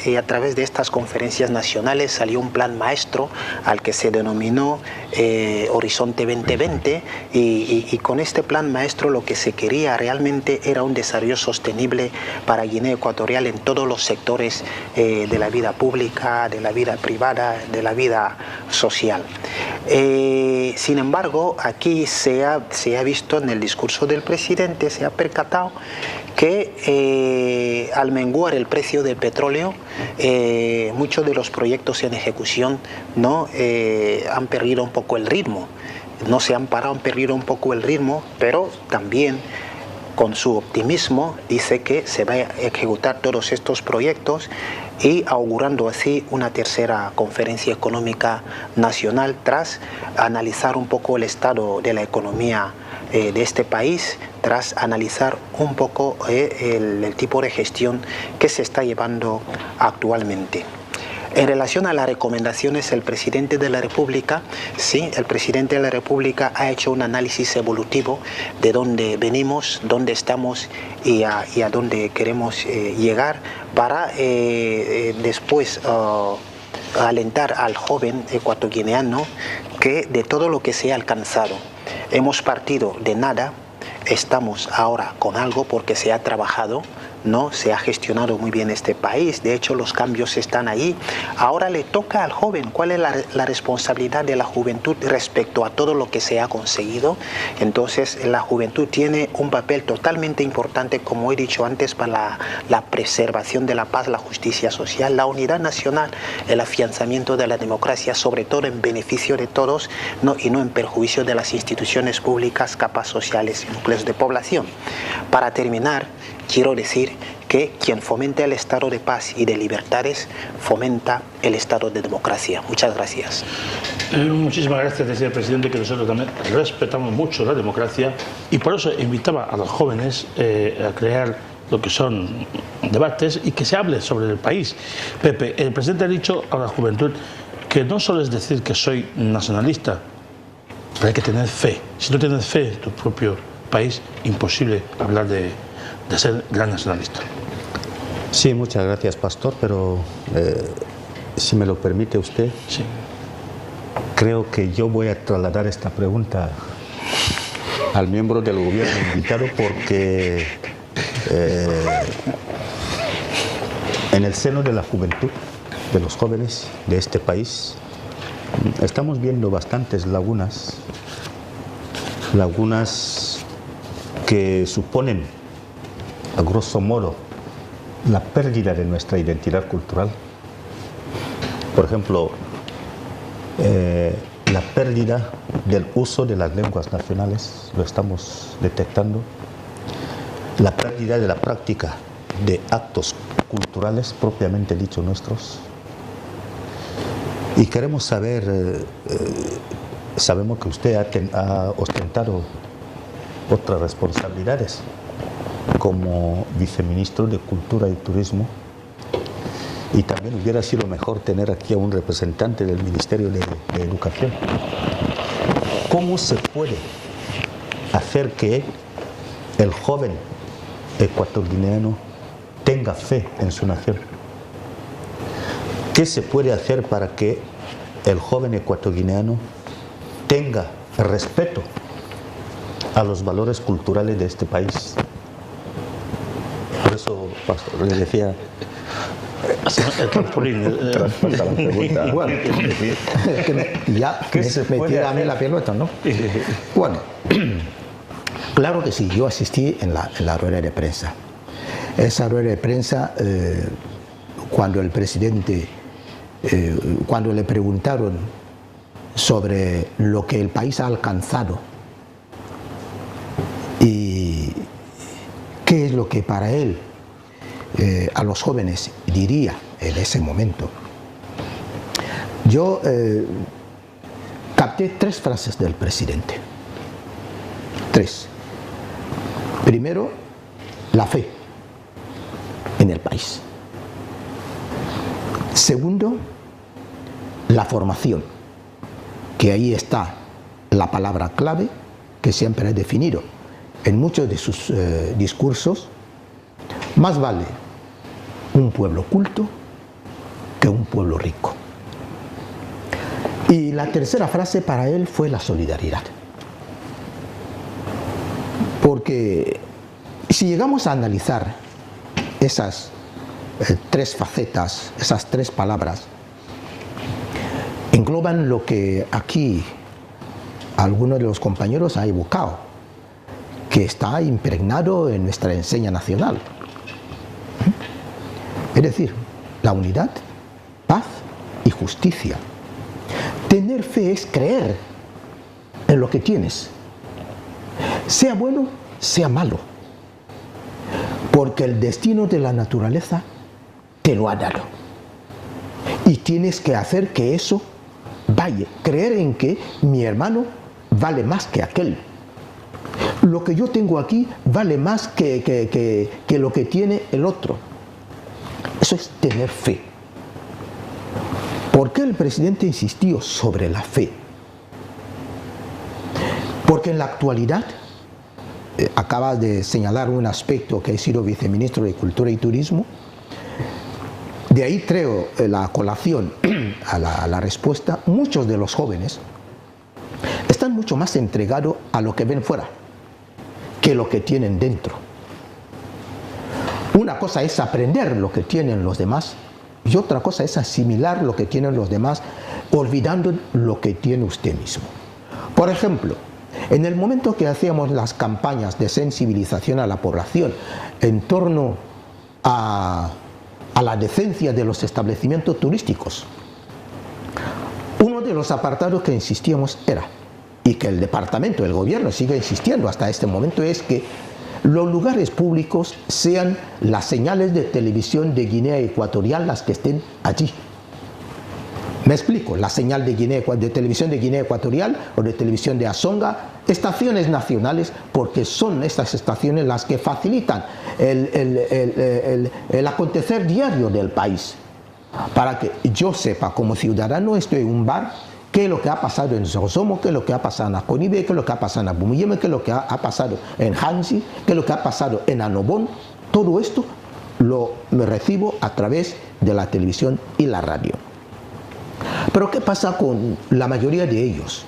S6: Y a través de estas conferencias nacionales salió un plan maestro al que se denominó Horizonte 2020 y con este plan maestro lo que se quería realmente era un desarrollo sostenible para Guinea Ecuatorial en todos los sectores de la vida pública, de la vida privada, de la vida social. Sin embargo, aquí se ha visto en el discurso del presidente, se ha percatado que al menguar el precio del petróleo, muchos de los proyectos en ejecución no han perdido un poco el ritmo. No se han parado, han perdido un poco el ritmo, pero también con su optimismo, dice que se va a ejecutar todos estos proyectos y augurando así una tercera conferencia económica nacional tras analizar un poco el estado de la economía de este país, tras analizar un poco el tipo de gestión que se está llevando actualmente. En relación a las recomendaciones, el presidente de la República, sí, el presidente de la República ha hecho un análisis evolutivo de dónde venimos, dónde estamos y a dónde queremos llegar para después alentar al joven ecuatoguineano que de todo lo que se ha alcanzado, hemos partido de nada, estamos ahora con algo porque se ha trabajado, ¿no? Se ha gestionado muy bien este país, de hecho los cambios están ahí. Ahora le toca al joven, ¿cuál es la responsabilidad de la juventud respecto a todo lo que se ha conseguido? Entonces la juventud tiene un papel totalmente importante, como he dicho antes, para la preservación de la paz, la justicia social, la unidad nacional, el afianzamiento de la democracia, sobre todo en beneficio de todos, ¿no? Y no en perjuicio de las instituciones públicas, capas sociales y núcleos de población. Para terminar, quiero decir que quien fomenta el estado de paz y de libertades fomenta el estado de democracia. Muchas gracias.
S1: Muchísimas gracias, decía el presidente, que nosotros también respetamos mucho la democracia y por eso invitaba a los jóvenes a crear lo que son debates y que se hable sobre el país. Pepe, el presidente ha dicho a la juventud que no solo es decir que soy nacionalista, pero hay que tener fe. Si no tienes fe en tu propio país, imposible hablar de ser gran nacionalista.
S7: Sí, muchas gracias, pastor, pero si me lo permite usted,
S1: sí,
S7: creo que yo voy a trasladar esta pregunta al miembro del gobierno invitado porque en el seno de la juventud, de los jóvenes de este país, estamos viendo bastantes lagunas que suponen, a grosso modo, la pérdida de nuestra identidad cultural. Por ejemplo, la pérdida del uso de las lenguas nacionales, lo estamos detectando. La pérdida de la práctica de actos culturales propiamente dicho nuestros. Y queremos saber, sabemos que usted ha ostentado otras responsabilidades como viceministro de Cultura y Turismo, y también hubiera sido mejor tener aquí a un representante del Ministerio de Educación. ¿Cómo se puede hacer que el joven ecuatoguineano tenga fe en su nación? ¿Qué se puede hacer para que el joven ecuatoguineano tenga respeto a los valores culturales de este país? Por eso, pastor, le decía...
S1: El trampolín.
S4: Respuesta a la pregunta.
S3: Bueno, es que me tira a mí la pelota, ¿no? Bueno, claro que sí, yo asistí en la rueda de prensa. Esa rueda de prensa, cuando el presidente, cuando le preguntaron sobre lo que el país ha alcanzado y qué es lo que para él, a los jóvenes diría en ese momento, yo capté tres frases del presidente. Tres. Primero, la fe en el país. Segundo, la formación, que ahí está la palabra clave que siempre he definido en muchos de sus discursos. Más vale un pueblo culto que un pueblo rico. Y la tercera frase para él fue la solidaridad. Porque si llegamos a analizar esas tres facetas, esas tres palabras, engloban lo que aquí alguno de los compañeros ha evocado, que está impregnado en nuestra enseña nacional. Es decir, la unidad, paz y justicia. Tener fe es creer en lo que tienes, sea bueno, sea malo. porque el destino de la naturaleza te lo ha dado. Y tienes que hacer que eso vaya, creer en que mi hermano vale más que aquel. Lo que yo tengo aquí vale más que lo que tiene el otro. Eso es tener fe. ¿Por qué el presidente insistió sobre la fe? Porque en la actualidad, acaba de señalar un aspecto, que he sido viceministro de Cultura y Turismo, de ahí traigo la colación a la respuesta. Muchos de los jóvenes están mucho más entregados a lo que ven fuera que lo que tienen dentro. Una cosa es aprender lo que tienen los demás y otra cosa es asimilar lo que tienen los demás, olvidando lo que tiene usted mismo. Por ejemplo, en el momento que hacíamos las campañas de sensibilización a la población en torno a la decencia de los establecimientos turísticos, uno de los apartados que insistíamos era, y que el departamento, el gobierno sigue insistiendo hasta este momento, es que los lugares públicos sean las señales de televisión de Guinea Ecuatorial las que estén allí. Me explico, la señal de televisión de Guinea Ecuatorial o de televisión de Azonga, estaciones nacionales, porque son estas estaciones las que facilitan el acontecer diario del país. Para que yo sepa, como ciudadano, estoy en un bar, qué es lo que ha pasado en Zozomo, qué es lo que ha pasado en Aconibe, qué es lo que ha pasado en Abumuyeme, qué es lo que ha pasado en Hansi, qué es lo que ha pasado en Anobón. Todo esto me recibo a través de la televisión y la radio. Pero ¿qué pasa con la mayoría de ellos?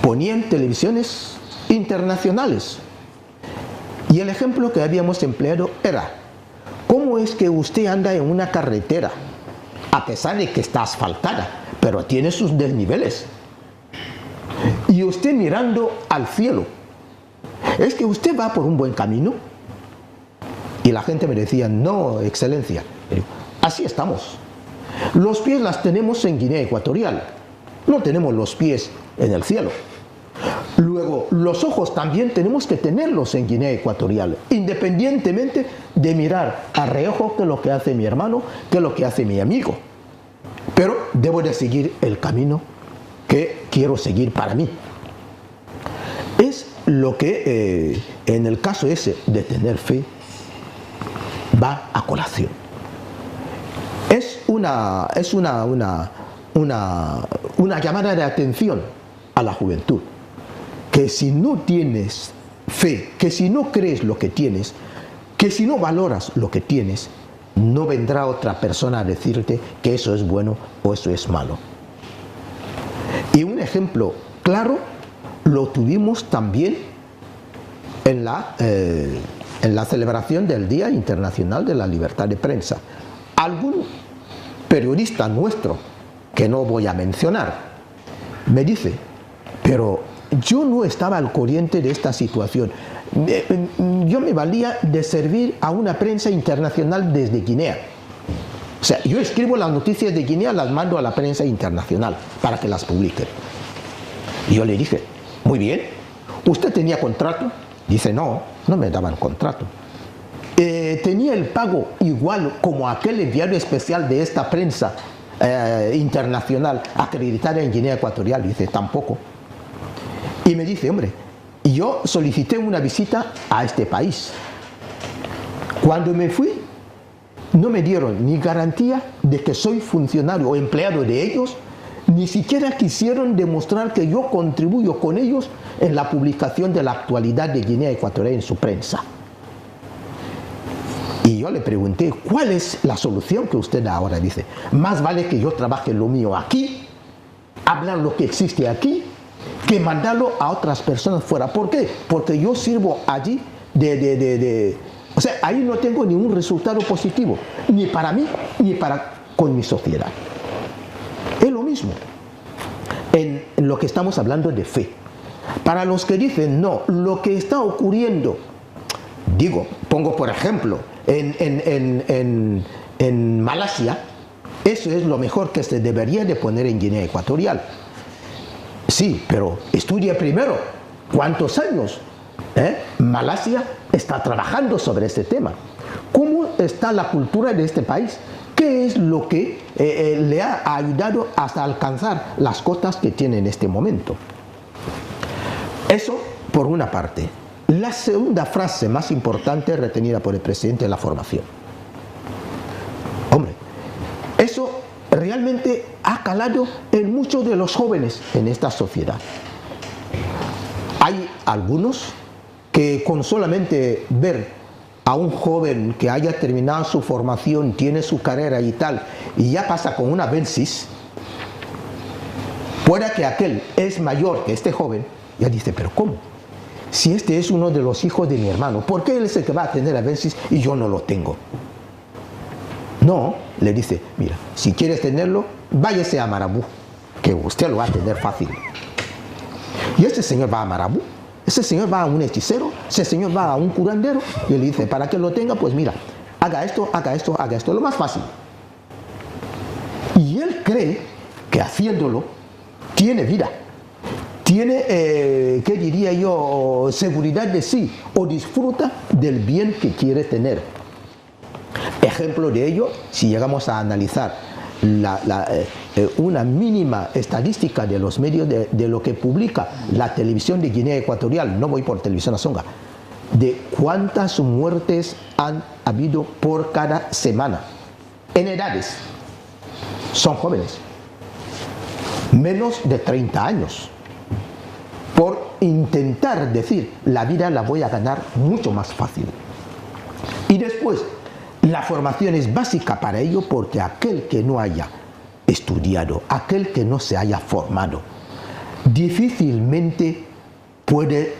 S3: Ponían televisiones internacionales. Y el ejemplo que habíamos empleado era, ¿cómo es que usted anda en una carretera, a pesar de que está asfaltada, pero tiene sus desniveles? Y usted mirando al cielo, ¿es que usted va por un buen camino? Y la gente me decía, no, excelencia. Y digo, así estamos. Los pies las tenemos en Guinea Ecuatorial, no tenemos los pies en el cielo. Luego, los ojos también tenemos que tenerlos en Guinea Ecuatorial, independientemente de mirar a reojo qué es lo que hace mi hermano, qué es lo que hace mi amigo. Pero debo de seguir el camino que quiero seguir para mí. Es lo que en el caso ese de tener fe va a colación. Es una llamada de atención a la juventud, que si no tienes fe, que si no crees lo que tienes, que si no valoras lo que tienes, no vendrá otra persona a decirte que eso es bueno o eso es malo. Y un ejemplo claro lo tuvimos también en la celebración del Día Internacional de la Libertad de Prensa. Algún periodista nuestro, que no voy a mencionar, me dice, pero yo no estaba al corriente de esta situación. Yo me valía de servir a una prensa internacional desde Guinea. O sea, yo escribo las noticias de Guinea, las mando a la prensa internacional para que las publiquen. Y yo le dije, muy bien, ¿usted tenía contrato? Dice, no, no me daban contrato. ¿Tenía el pago igual como aquel enviado especial de esta prensa internacional acreditada en Guinea Ecuatorial? Dice, tampoco. Y me dice, hombre, yo solicité una visita a este país. Cuando me fui, no me dieron ni garantía de que soy funcionario o empleado de ellos, ni siquiera quisieron demostrar que yo contribuyo con ellos en la publicación de la actualidad de Guinea Ecuatorial en su prensa. Y yo le pregunté, ¿cuál es la solución que usted da ahora? Dice, más vale que yo trabaje lo mío aquí, hablar lo que existe aquí, que mandarlo a otras personas fuera. ¿Por qué? Porque yo sirvo allí o sea, ahí no tengo ningún resultado positivo, ni para mí, ni para con mi sociedad. Es lo mismo en lo que estamos hablando de fe. Para los que dicen, no, lo que está ocurriendo, digo, pongo por ejemplo, en Malasia, eso es lo mejor que se debería de poner en Guinea Ecuatorial. Sí, pero estudia primero cuántos años Malasia está trabajando sobre este tema. ¿Cómo está la cultura de este país? ¿Qué es lo que le ha ayudado hasta alcanzar las cotas que tiene en este momento? Eso por una parte. La segunda frase más importante retenida por el presidente es la formación. Hombre, eso realmente ha calado en muchos de los jóvenes en esta sociedad. Hay algunos que con solamente ver a un joven que haya terminado su formación, tiene su carrera y tal, y ya pasa con una Bensis, pueda que aquel es mayor que este joven, ya dice, pero ¿cómo? Si este es uno de los hijos de mi hermano, ¿por qué él es el que va a tener la Bensis y yo no lo tengo? No, le dice, mira, si quieres tenerlo, váyase a Marabú, que usted lo va a tener fácil. Y este señor va a Marabú. Ese señor va a un hechicero, ese señor va a un curandero y le dice, para que lo tenga, pues mira, haga esto, haga esto, haga esto, lo más fácil. Y él cree que haciéndolo tiene vida, tiene, ¿qué diría yo?, seguridad de sí, o disfruta del bien que quiere tener. Ejemplo de ello, si llegamos a analizar una mínima estadística de los medios de lo que publica la televisión de Guinea Ecuatorial, no voy por Televisión Azonga, de cuántas muertes han habido por cada semana, en edades, son jóvenes, menos de 30 años, por intentar decir, la vida la voy a ganar mucho más fácil. Y después, la formación es básica para ello porque aquel que no haya estudiado, aquel que no se haya formado, difícilmente puede,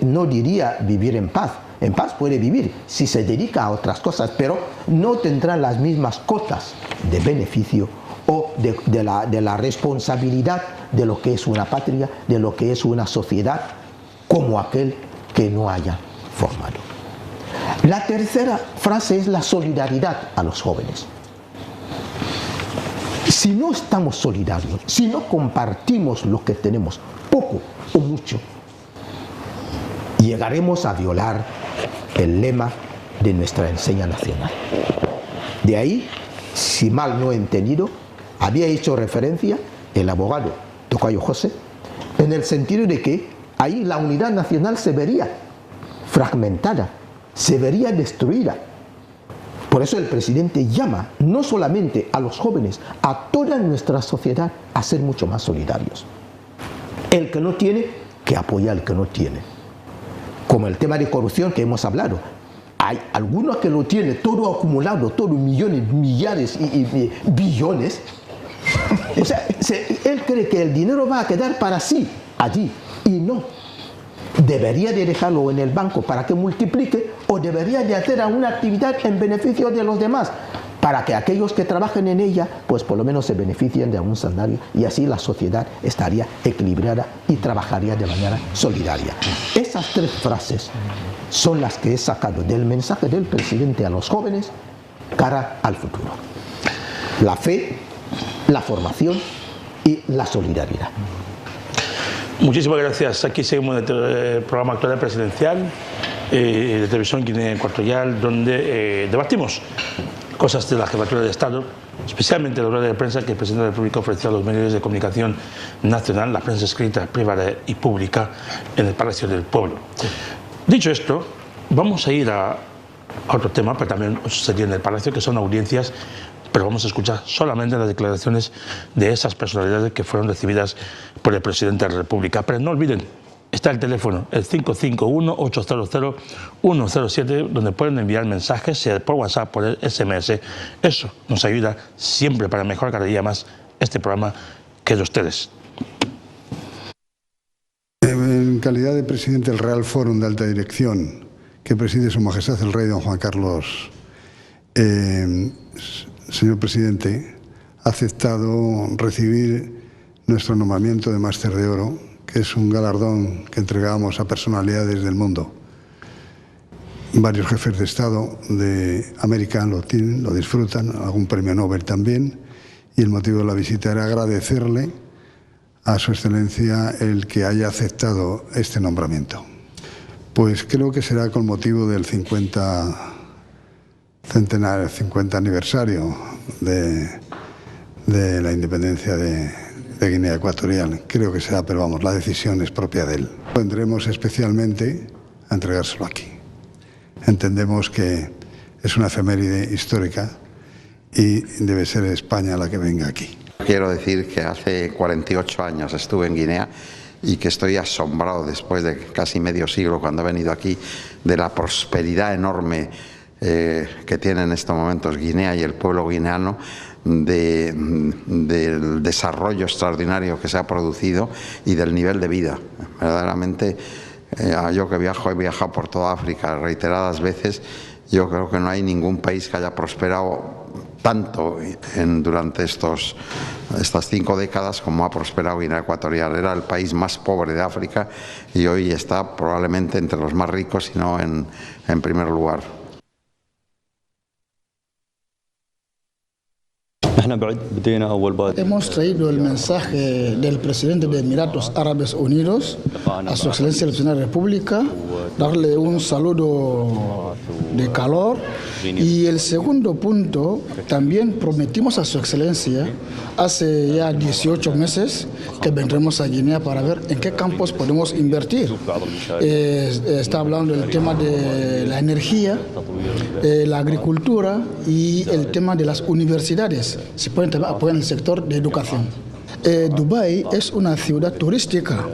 S3: no diría vivir en paz. En paz puede vivir si se dedica a otras cosas, pero no tendrá las mismas cotas de beneficio o de la responsabilidad de lo que es una patria, de lo que es una sociedad, como aquel que no haya formado. La tercera frase es la solidaridad a los jóvenes. Si no estamos solidarios, si no compartimos lo que tenemos, poco o mucho, llegaremos a violar el lema de nuestra enseña nacional. De ahí, si mal no he entendido, había hecho referencia el abogado Tocayo José, en el sentido de que ahí la unidad nacional se vería fragmentada, se vería destruida. Por eso el presidente llama no solamente a los jóvenes, a toda nuestra sociedad a ser mucho más solidarios. El que no tiene, que apoya al que no tiene. Como el tema de corrupción que hemos hablado. Hay algunos que lo tienen todo acumulado, todo millones, millares y billones. O sea, él cree que el dinero va a quedar para sí allí y no. Debería de dejarlo en el banco para que multiplique o debería de hacer una actividad en beneficio de los demás para que aquellos que trabajen en ella pues por lo menos se beneficien de algún salario y así la sociedad estaría equilibrada y trabajaría de manera solidaria. Esas tres frases son las que he sacado del mensaje del presidente a los jóvenes cara al futuro. La fe, la formación y la solidaridad.
S1: Muchísimas gracias. Aquí seguimos en el programa Actualidad Presidencial de Televisión Guinea Ecuatorial, donde debatimos cosas de la jefatura de Estado, especialmente la rueda de prensa que el presidente de la República ofreció a los medios de comunicación nacional, la prensa escrita, privada y pública, en el Palacio del Pueblo. Dicho esto, vamos a ir a otro tema, pero también sucedió en el Palacio, que son audiencias, pero vamos a escuchar solamente las declaraciones de esas personalidades que fueron recibidas por el presidente de la República. Pero no olviden, está el teléfono, el 551-800-107, donde pueden enviar mensajes, sea por WhatsApp, por el SMS. Eso nos ayuda siempre para mejorar cada día más este programa que es de ustedes.
S8: En calidad de presidente del Real Fórum de Alta Dirección, que preside Su Majestad el Rey Don Juan Carlos, señor presidente, ha aceptado recibir nuestro nombramiento de Máster de Oro, que es un galardón que entregamos a personalidades del mundo. Varios jefes de Estado de América lo tienen, lo disfrutan, algún premio Nobel también, y el motivo de la visita era agradecerle a Su Excelencia el que haya aceptado este nombramiento. Pues creo que será con motivo del 50 aniversario de la independencia de Guinea Ecuatorial. Creo que será, pero vamos, la decisión es propia de él. Vendremos especialmente a entregárselo aquí. Entendemos que es una efeméride histórica y debe ser España la que venga aquí.
S9: Quiero decir que hace 48 años estuve en Guinea y que estoy asombrado después de casi medio siglo, cuando he venido aquí, de la prosperidad enorme que tiene en estos momentos Guinea y el pueblo guineano, del desarrollo extraordinario que se ha producido y del nivel de vida. Verdaderamente, yo que he viajado por toda África reiteradas veces, yo creo que no hay ningún país que haya prosperado tanto durante estas 5 décadas como ha prosperado Guinea Ecuatorial. Era el país más pobre de África y hoy está probablemente entre los más ricos, si no en primer lugar.
S10: Hemos traído el mensaje del presidente de Emiratos Árabes Unidos a su excelencia la Primera República, darle un saludo de calor. Y el segundo punto, también prometimos a su excelencia hace ya 18 meses que vendremos a Guinea para ver en qué campos podemos invertir. Está hablando del tema de la energía, la agricultura y el tema de las universidades. Se pueden también apoyar en el sector de educación. Dubái es una ciudad turística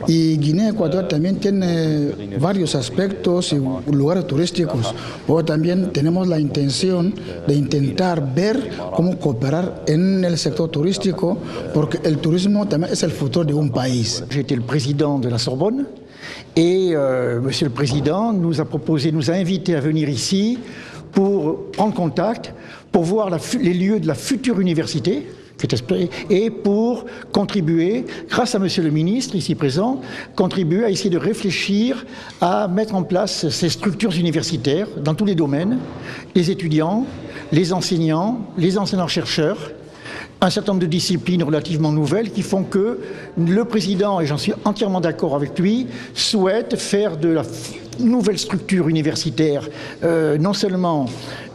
S10: y Guinea Ecuatorial también tiene varios aspectos y lugares turísticos. Luego también tenemos la intención de intentar ver cómo cooperar en el sector turístico, porque el turismo también es el futuro de un país.
S11: J'étais le président de la Sorbonne et Monsieur le Président nous a invité à venir ici pour prendre contact, pour voir les lieux de la future université et pour contribuer, grâce à Monsieur le Ministre ici présent, contribuer à essayer de réfléchir à mettre en place ces structures universitaires dans tous les domaines, les étudiants, les enseignants-chercheurs, un certain nombre de disciplines relativement nouvelles qui font que le Président, et j'en suis entièrement d'accord avec lui, souhaite faire de la nouvelle structure universitaire non seulement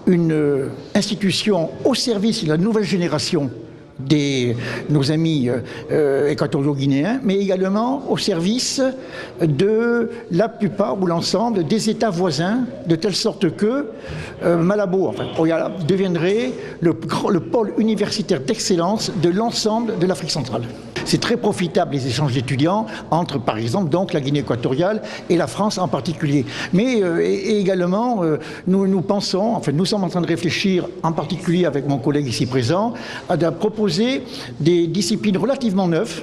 S11: une institution au service de la nouvelle génération de nos amis équatoriaux-guinéens, mais également au service de la plupart ou l'ensemble des États voisins, de telle sorte que Malabo, enfin, Oyala, deviendrait le pôle universitaire d'excellence de l'ensemble de l'Afrique centrale. C'est très profitable les échanges d'étudiants entre, par exemple, donc la Guinée équatoriale et la France en particulier. Mais également, nous pensons, enfin, nous sommes en train de réfléchir, en particulier avec mon collègue ici présent, à proposer des disciplines relativement neuves,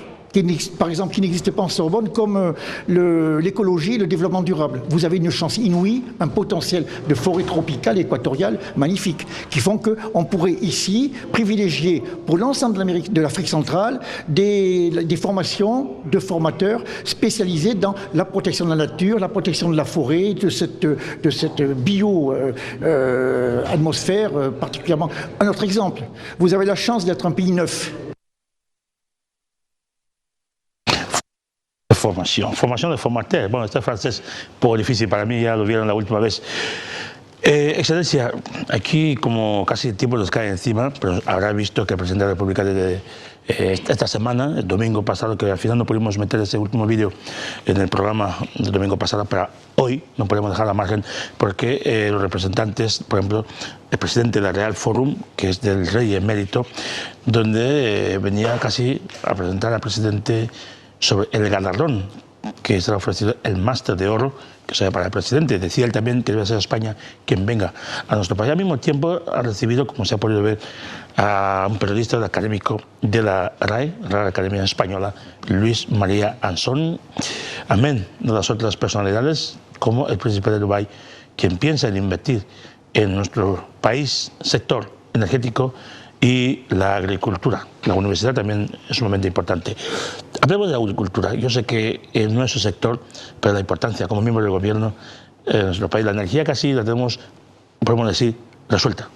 S11: par exemple, qui n'existent pas en Sorbonne, comme l'écologie et le développement durable. Vous avez une chance inouïe, un potentiel de forêt tropicale équatoriale magnifique, qui font qu'on pourrait ici privilégier pour l'ensemble de l'Afrique centrale des formations de formateurs spécialisés dans la protection de la nature, la protection de la forêt, de cette bio-atmosphère particulièrement. Un autre exemple, vous avez la chance d'être un pays neuf.
S1: Formación de formateur. Bueno, este francés un poco difícil para mí, ya lo vieron la última vez. Excelencia, aquí como casi el tiempo nos cae encima, pero habrá visto que el presidente de la República esta semana, el domingo pasado, que al final no pudimos meter ese último vídeo en el programa del domingo pasado, pero hoy no podemos dejar la margen porque los representantes, por ejemplo, el presidente de la Real Forum, que es del Rey Emérito, donde venía casi a presentar al presidente sobre el galardón que se le ha ofrecido, el Máster de Oro, que sea para el presidente. Decía él también que debe ser España quien venga a nuestro país. Al mismo tiempo ha recibido, como se ha podido ver, a un periodista, el académico de la RAE, Real Academia Española, Luis María Ansón, amén de las otras personalidades, como el príncipe de Dubái, quien piensa en invertir en nuestro país sector energético y la agricultura. La universidad también es sumamente importante. Hablemos de la agricultura. Yo sé que no es su sector, pero la importancia como miembro del gobierno en nuestro país, la energía casi la tenemos, podemos decir, resuelta.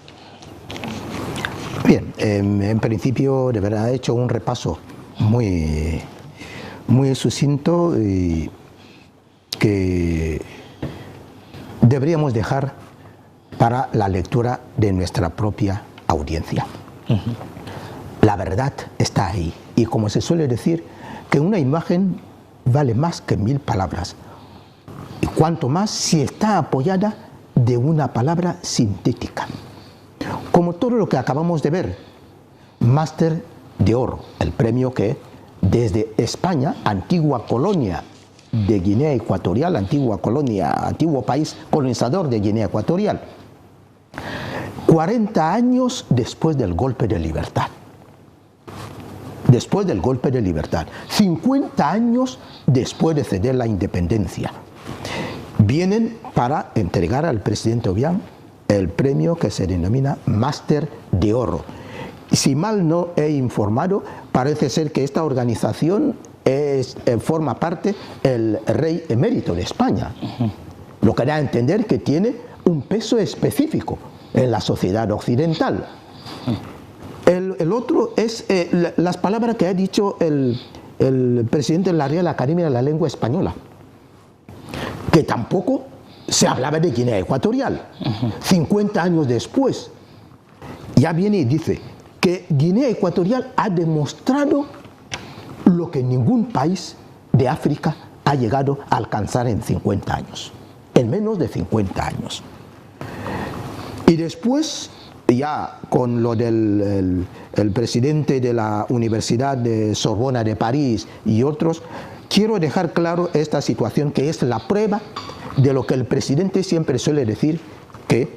S3: Bien, en principio de verdad he hecho un repaso muy sucinto y que deberíamos dejar para la lectura de nuestra propia audiencia. La verdad está ahí, y como se suele decir, que una imagen vale más que 1000 palabras, y cuanto más si está apoyada de una palabra sintética. Como todo lo que acabamos de ver, Máster de Oro, el premio que desde España, antigua colonia de Guinea Ecuatorial, antiguo país colonizador de Guinea Ecuatorial, 40 años después del golpe de libertad. Después del golpe de libertad, 50 años después de ceder la independencia, vienen para entregar al presidente Obiang el premio que se denomina Máster de Oro. Si mal no he informado, parece ser que esta organización forma parte el rey emérito de España, lo que da a entender que tiene un peso específico en la sociedad occidental. El otro es las palabras que ha dicho el presidente de la Real Academia de la Lengua Española, que tampoco se hablaba de Guinea Ecuatorial. 50 años después, ya viene y dice que Guinea Ecuatorial ha demostrado lo que ningún país de África ha llegado a alcanzar en 50 años, en menos de 50 años. Y después, ya con lo del el presidente de la Universidad de Sorbona de París y otros, quiero dejar claro esta situación, que es la prueba de lo que el presidente siempre suele decir, que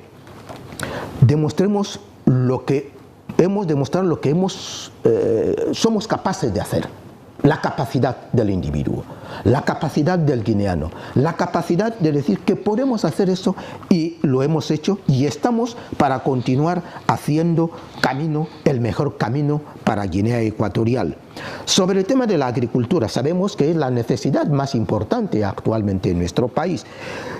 S3: demostremos lo que hemos demostrado, lo que somos capaces de hacer. La capacidad del individuo, la capacidad del guineano, la capacidad de decir que podemos hacer eso, y lo hemos hecho y estamos para continuar haciendo el mejor camino para Guinea Ecuatorial. Sobre el tema de la agricultura, sabemos que es la necesidad más importante actualmente en nuestro país.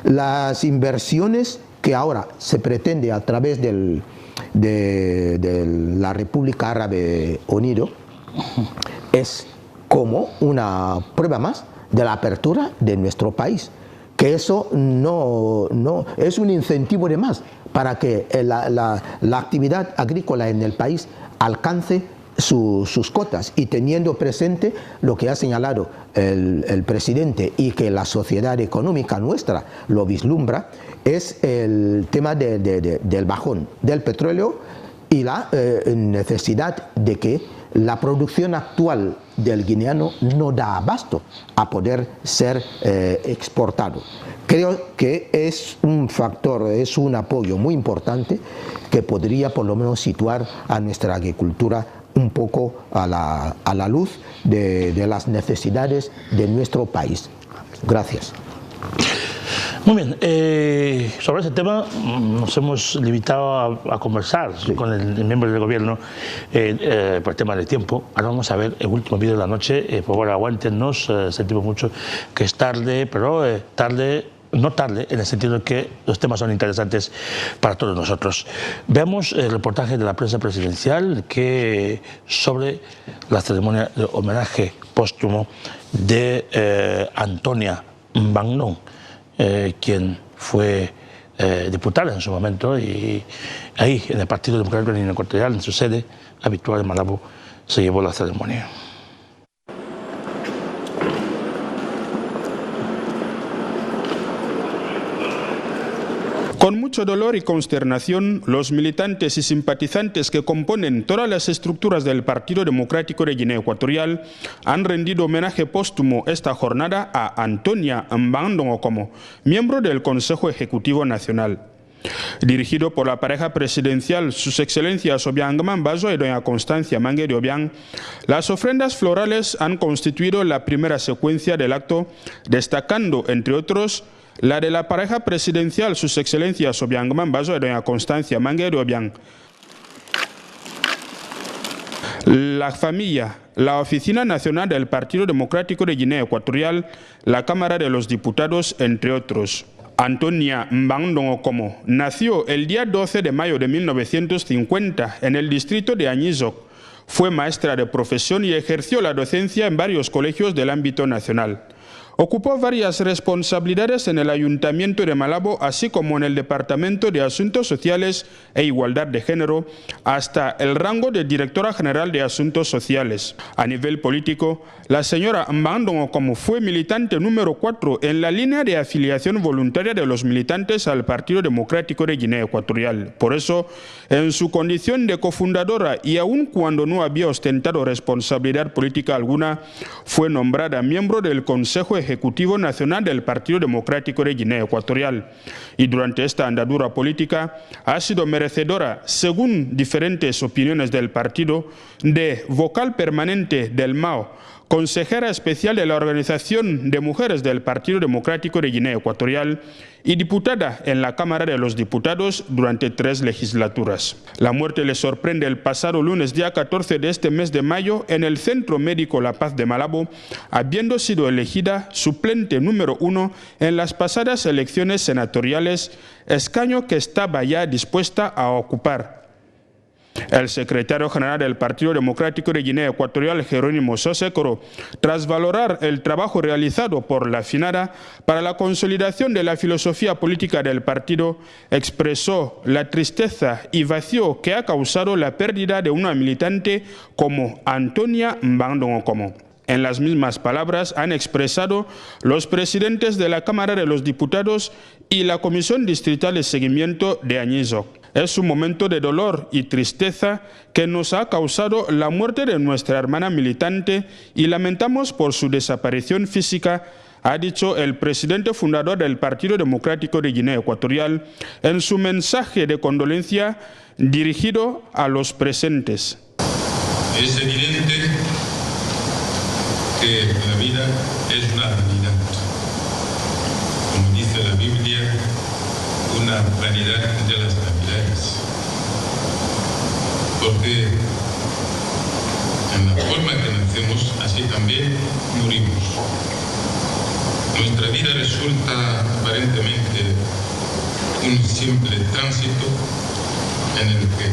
S3: Las inversiones que ahora se pretende a través de la República Árabe Unida es como una prueba más de la apertura de nuestro país, que eso no es un incentivo de más para que la actividad agrícola en el país alcance sus cotas, y teniendo presente lo que ha señalado el presidente y que la sociedad económica nuestra lo vislumbra, es el tema del bajón del petróleo y la necesidad de que la producción actual del guineano no da abasto a poder ser exportado. Creo que es un factor, es un apoyo muy importante que podría por lo menos situar a nuestra agricultura un poco a la luz de las necesidades de nuestro país. Gracias.
S1: Muy bien, sobre ese tema nos hemos limitado a conversar con el miembro del gobierno por el tema del tiempo. Ahora vamos a ver el último vídeo de la noche. Por favor, aguántenos, sentimos mucho que es tarde, pero no tarde en el sentido de que los temas son interesantes para todos nosotros. Veamos el reportaje de la prensa presidencial sobre la ceremonia de homenaje póstumo de Antonia Mbang, quien fue diputada en su momento, y ahí en el Partido Democrático de Guinea Ecuatorial, en su sede habitual en Malabo, se llevó la ceremonia.
S12: Con mucho dolor y consternación, los militantes y simpatizantes que componen todas las estructuras del Partido Democrático de Guinea Ecuatorial han rendido homenaje póstumo esta jornada a Antonia Mbang como miembro del Consejo Ejecutivo Nacional. Dirigido por la pareja presidencial Sus Excelencias Obiang Mambazo y doña Constancia Mangue de Obiang, las ofrendas florales han constituido la primera secuencia del acto, destacando, entre otros, la de la pareja presidencial Sus Excelencias Obiang Mambazo y doña Constancia Mangue de Obiang, la familia, la Oficina Nacional del Partido Democrático de Guinea Ecuatorial, la Cámara de los Diputados, entre otros. Antonia Mbang Okomo nació el día 12 de mayo de 1950 en el distrito de Añizoc. Fue maestra de profesión y ejerció la docencia en varios colegios del ámbito nacional. Ocupó varias responsabilidades en el Ayuntamiento de Malabo, así como en el Departamento de Asuntos Sociales e Igualdad de Género, hasta el rango de Directora General de Asuntos Sociales. A nivel político, la señora Mbangdong Okomo fue militante número 4 en la línea de afiliación voluntaria de los militantes al Partido Democrático de Guinea Ecuatorial. Por eso, en su condición de cofundadora y aun cuando no había ostentado responsabilidad política alguna, fue nombrada miembro del Consejo Ejecutivo Nacional del Partido Democrático de Guinea Ecuatorial. Y durante esta andadura política ha sido merecedora, según diferentes opiniones del partido, de vocal permanente del MAO, consejera especial de la Organización de Mujeres del Partido Democrático de Guinea Ecuatorial y diputada en la Cámara de los Diputados durante 3 legislaturas. La muerte le sorprende el pasado lunes, día 14 de este mes de mayo, en el Centro Médico La Paz de Malabo, habiendo sido elegida suplente número 1 en las pasadas elecciones senatoriales, escaño que estaba ya dispuesta a ocupar. El secretario general del Partido Democrático de Guinea Ecuatorial, Jerónimo Sosecoro, tras valorar el trabajo realizado por la finada para la consolidación de la filosofía política del partido, expresó la tristeza y vacío que ha causado la pérdida de una militante como Antonia Mbangdong Okomo. En las mismas palabras han expresado los presidentes de la Cámara de los Diputados y la Comisión Distrital de Seguimiento de Añizo. Es un momento de dolor y tristeza que nos ha causado la muerte de nuestra hermana militante y lamentamos por su desaparición física, ha dicho el presidente fundador del Partido Democrático de Guinea Ecuatorial en su mensaje de condolencia dirigido a los presentes.
S13: Es evidente que la vida es una realidad. Como dice la Biblia, una vanidad de las navidades. Porque en la forma que nacemos, así también morimos. Nuestra vida resulta aparentemente un simple tránsito en el que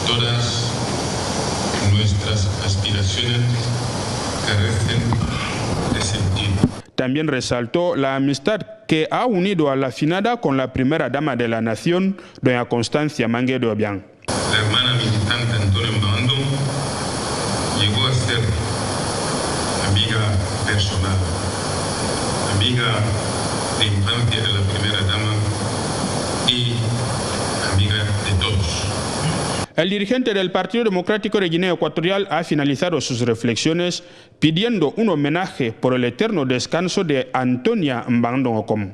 S13: todas nuestras aspiraciones carecen de sentido.
S12: También resaltó la amistad que ha unido a la finada con la primera dama de la nación, doña Constancia Mangue de Obiang.
S13: La hermana militante Antonia Mbangdong llegó a ser amiga personal, amiga de infancia de la primera dama y amiga de todos.
S12: El dirigente del Partido Democrático de Guinea Ecuatorial ha finalizado sus reflexiones pidiendo un homenaje por el eterno descanso de Antonia Mbangdong Okomo.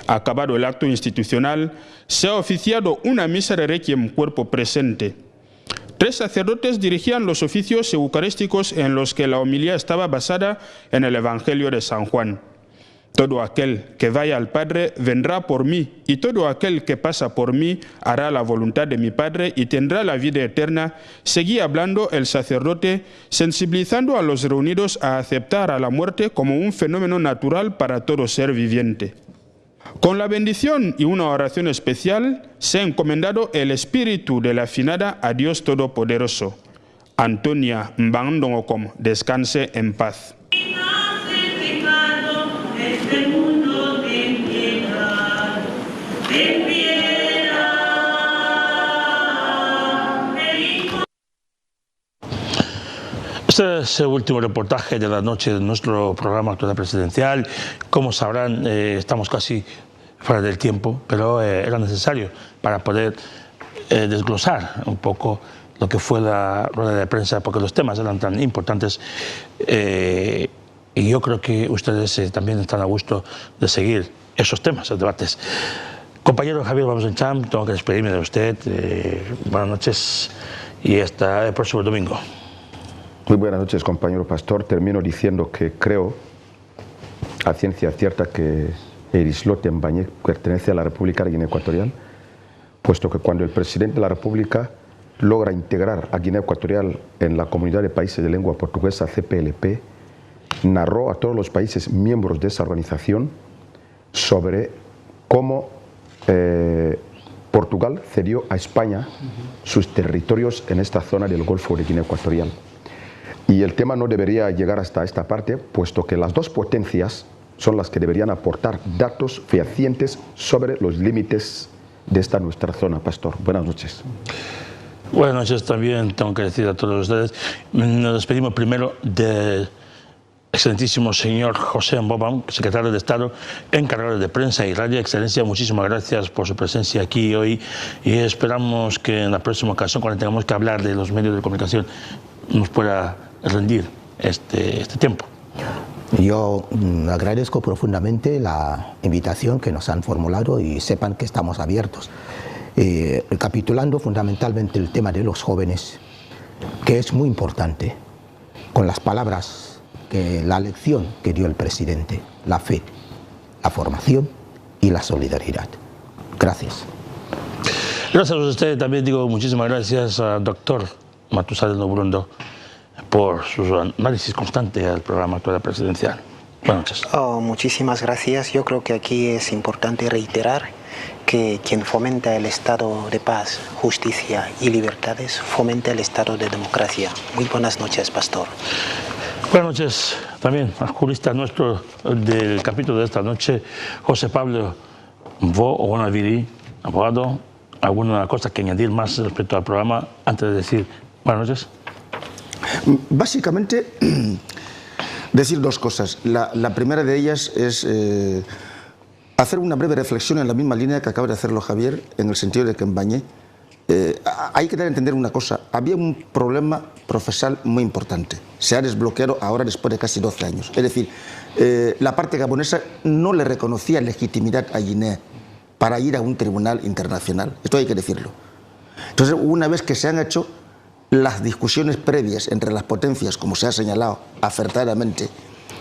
S12: Acabado el acto institucional, se ha oficiado una misa de requiem cuerpo presente. 3 sacerdotes dirigían los oficios eucarísticos en los que la homilía estaba basada en el Evangelio de San Juan. Todo aquel que vaya al Padre vendrá por mí, y todo aquel que pasa por mí hará la voluntad de mi Padre y tendrá la vida eterna. Seguía hablando el sacerdote, sensibilizando a los reunidos a aceptar a la muerte como un fenómeno natural para todo ser viviente. Con la bendición y una oración especial se ha encomendado el espíritu de la finada a Dios Todopoderoso. Antonia Mbangdong Okomo, descanse en paz.
S1: Este es el último reportaje de la noche de nuestro programa Actualidad Presidencial. Como sabrán, estamos casi fuera del tiempo, pero era necesario para poder desglosar un poco lo que fue la rueda de prensa, porque los temas eran tan importantes y yo creo que ustedes también están a gusto de seguir esos temas, esos debates. Compañero Javier Vamos-Encham, tengo que despedirme de usted. Buenas noches y hasta el próximo domingo.
S4: Muy buenas noches, compañero pastor. Termino diciendo que creo, a ciencia cierta, que el islote Mbañé pertenece a la República de Guinea Ecuatorial, puesto que cuando el presidente de la República logra integrar a Guinea Ecuatorial en la Comunidad de Países de Lengua Portuguesa, CPLP, narró a todos los países miembros de esa organización sobre cómo Portugal cedió a España sus territorios en esta zona del Golfo de Guinea Ecuatorial. Y el tema no debería llegar hasta esta parte, puesto que las dos potencias son las que deberían aportar datos fehacientes sobre los límites de esta nuestra zona. Pastor, buenas noches.
S1: Buenas noches también, tengo que decir a todos ustedes. Nos despedimos primero del excelentísimo señor José Mbobam, secretario de Estado, encargado de prensa y radio. Excelencia, muchísimas gracias por su presencia aquí hoy y esperamos que en la próxima ocasión, cuando tengamos que hablar de los medios de comunicación, nos pueda rendir este tiempo.
S3: Yo agradezco profundamente la invitación que nos han formulado y sepan que estamos abiertos. Recapitulando fundamentalmente el tema de los jóvenes, que es muy importante, con las palabras, la lección que dio el presidente: la fe, la formación y la solidaridad. Gracias.
S1: Gracias a usted. También digo muchísimas gracias al doctor Matusalén Brundo por su análisis constante al programa Actualidad Presidencial. Buenas noches.
S6: Muchísimas gracias. Yo creo que aquí es importante reiterar que quien fomenta el estado de paz, justicia y libertades, fomenta el estado de democracia. Muy buenas noches, Pastor.
S1: Buenas noches también al jurista nuestro del capítulo de esta noche, José Pablo Bonaviri, abogado. ¿Alguna cosa que añadir más respecto al programa antes de decir buenas noches?
S5: Básicamente, decir dos cosas. La primera de ellas es hacer una breve reflexión en la misma línea que acaba de hacerlo Javier, en el sentido de que en Bañé hay que dar a entender una cosa: había un problema procesal muy importante. Se ha desbloqueado ahora después de casi 12 años. Es decir, la parte gabonesa no le reconocía legitimidad a Guinea para ir a un tribunal internacional. Esto hay que decirlo. Entonces, una vez que se han hecho las discusiones previas entre las potencias, como se ha señalado acertadamente,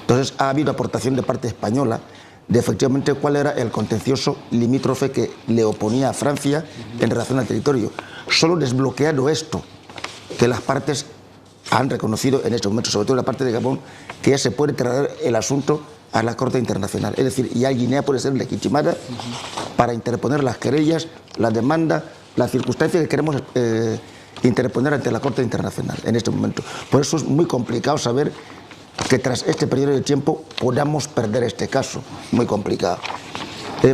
S5: entonces ha habido aportación de parte española de efectivamente cuál era el contencioso limítrofe que le oponía a Francia en relación al territorio. Solo desbloqueado esto, que las partes han reconocido en este momento, sobre todo la parte de Gabón, que ya se puede trasladar el asunto a la Corte Internacional. Es decir, ya Guinea puede ser legitimada para interponer las querellas, la demanda, la circunstancia que queremos interponer ante la Corte Internacional en este momento. Por eso es muy complicado saber que tras este periodo de tiempo podamos perder este caso. Muy complicado.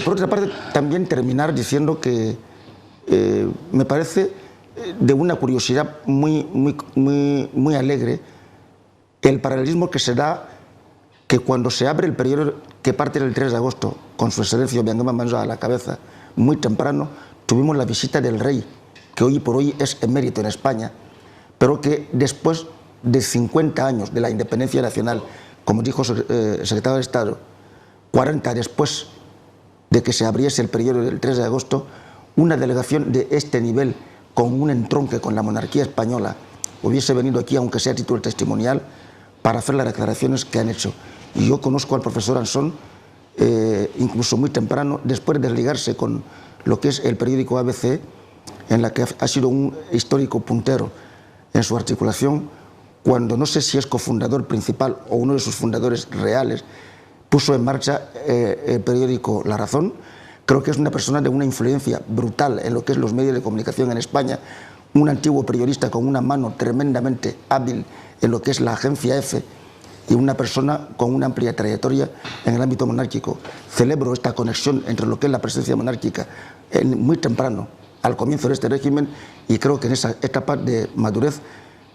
S5: Por otra parte, también terminar diciendo que me parece de una curiosidad muy alegre el paralelismo que se da, que cuando se abre el periodo que parte del 3 de agosto, con su excelencia Biangama Manzo a la cabeza, muy temprano, tuvimos la visita del rey, que hoy por hoy es emérito en España, pero que después de 50 años de la independencia nacional, como dijo el secretario de Estado, 40 después de que se abriese el periodo del 3 de agosto, una delegación de este nivel, con un entronque con la monarquía española, hubiese venido aquí, aunque sea a título testimonial, para hacer las declaraciones que han hecho. Y yo conozco al profesor Ansón, incluso muy temprano, después de desligarse con lo que es el periódico ABC, en la que ha sido un histórico puntero en su articulación, cuando no sé si es cofundador principal o uno de sus fundadores reales, puso en marcha el periódico La Razón. Creo que es una persona de una influencia brutal en lo que es los medios de comunicación en España, un antiguo periodista con una mano tremendamente hábil en lo que es la agencia EFE y una persona con una amplia trayectoria en el ámbito monárquico. Celebro esta conexión entre lo que es la presencia monárquica muy temprano, al comienzo de este régimen, y creo que en esa etapa de madurez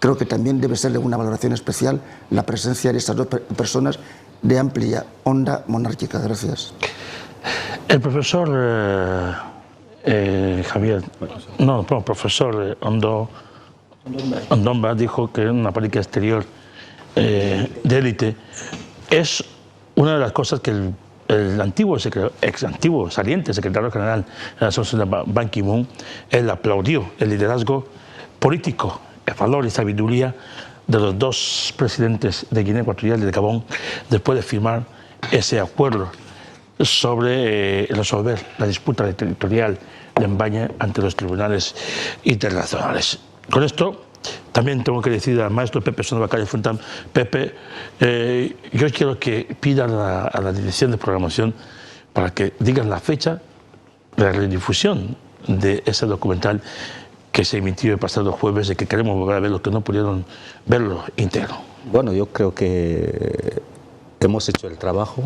S5: creo que también debe ser de una valoración especial la presencia de estas dos personas de amplia onda monárquica. Gracias.
S1: El profesor profesor Ondomba dijo que una política exterior de élite es una de las cosas que el ex antiguo saliente secretario general de la Asociación de Ban Ki-moon, él aplaudió el liderazgo político, el valor y sabiduría de los dos presidentes de Guinea Ecuatorial y de Gabón después de firmar ese acuerdo sobre resolver la disputa territorial de Mbaña ante los tribunales internacionales. Con esto También tengo que decir al maestro Pepe Sono Bacalle Fontán, Pepe, yo quiero que pidan a la dirección de programación para que digan la fecha de la redifusión de ese documental que se emitió el pasado jueves y que queremos volver a ver los que no pudieron verlo íntegro.
S7: Bueno, yo creo que hemos hecho el trabajo.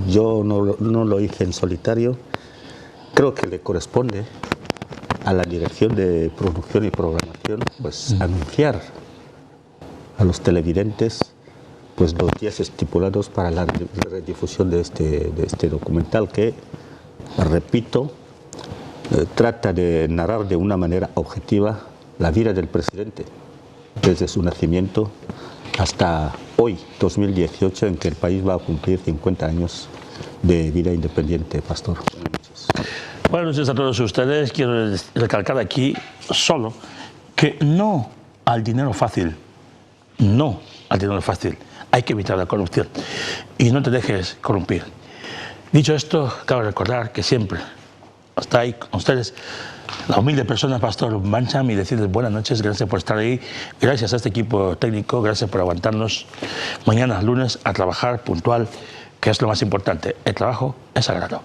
S7: Yo no lo hice en solitario. Creo que le corresponde a la Dirección de Producción y Programación pues anunciar a los televidentes pues los días estipulados para la redifusión de este documental que, repito, trata de narrar de una manera objetiva la vida del presidente desde su nacimiento hasta hoy, 2018, en que el país va a cumplir 50 años de vida independiente. Pastor, buenas noches.
S1: Buenas noches a todos ustedes. Quiero recalcar aquí solo que no al dinero fácil, no al dinero fácil. Hay que evitar la corrupción y no te dejes corrompir. Dicho esto, cabe recordar que siempre está ahí con ustedes la humilde persona, Pastor Bancham, y decirles buenas noches, gracias por estar ahí, gracias a este equipo técnico, gracias por aguantarnos. Mañana, lunes, a trabajar puntual, que es lo más importante. El trabajo es sagrado.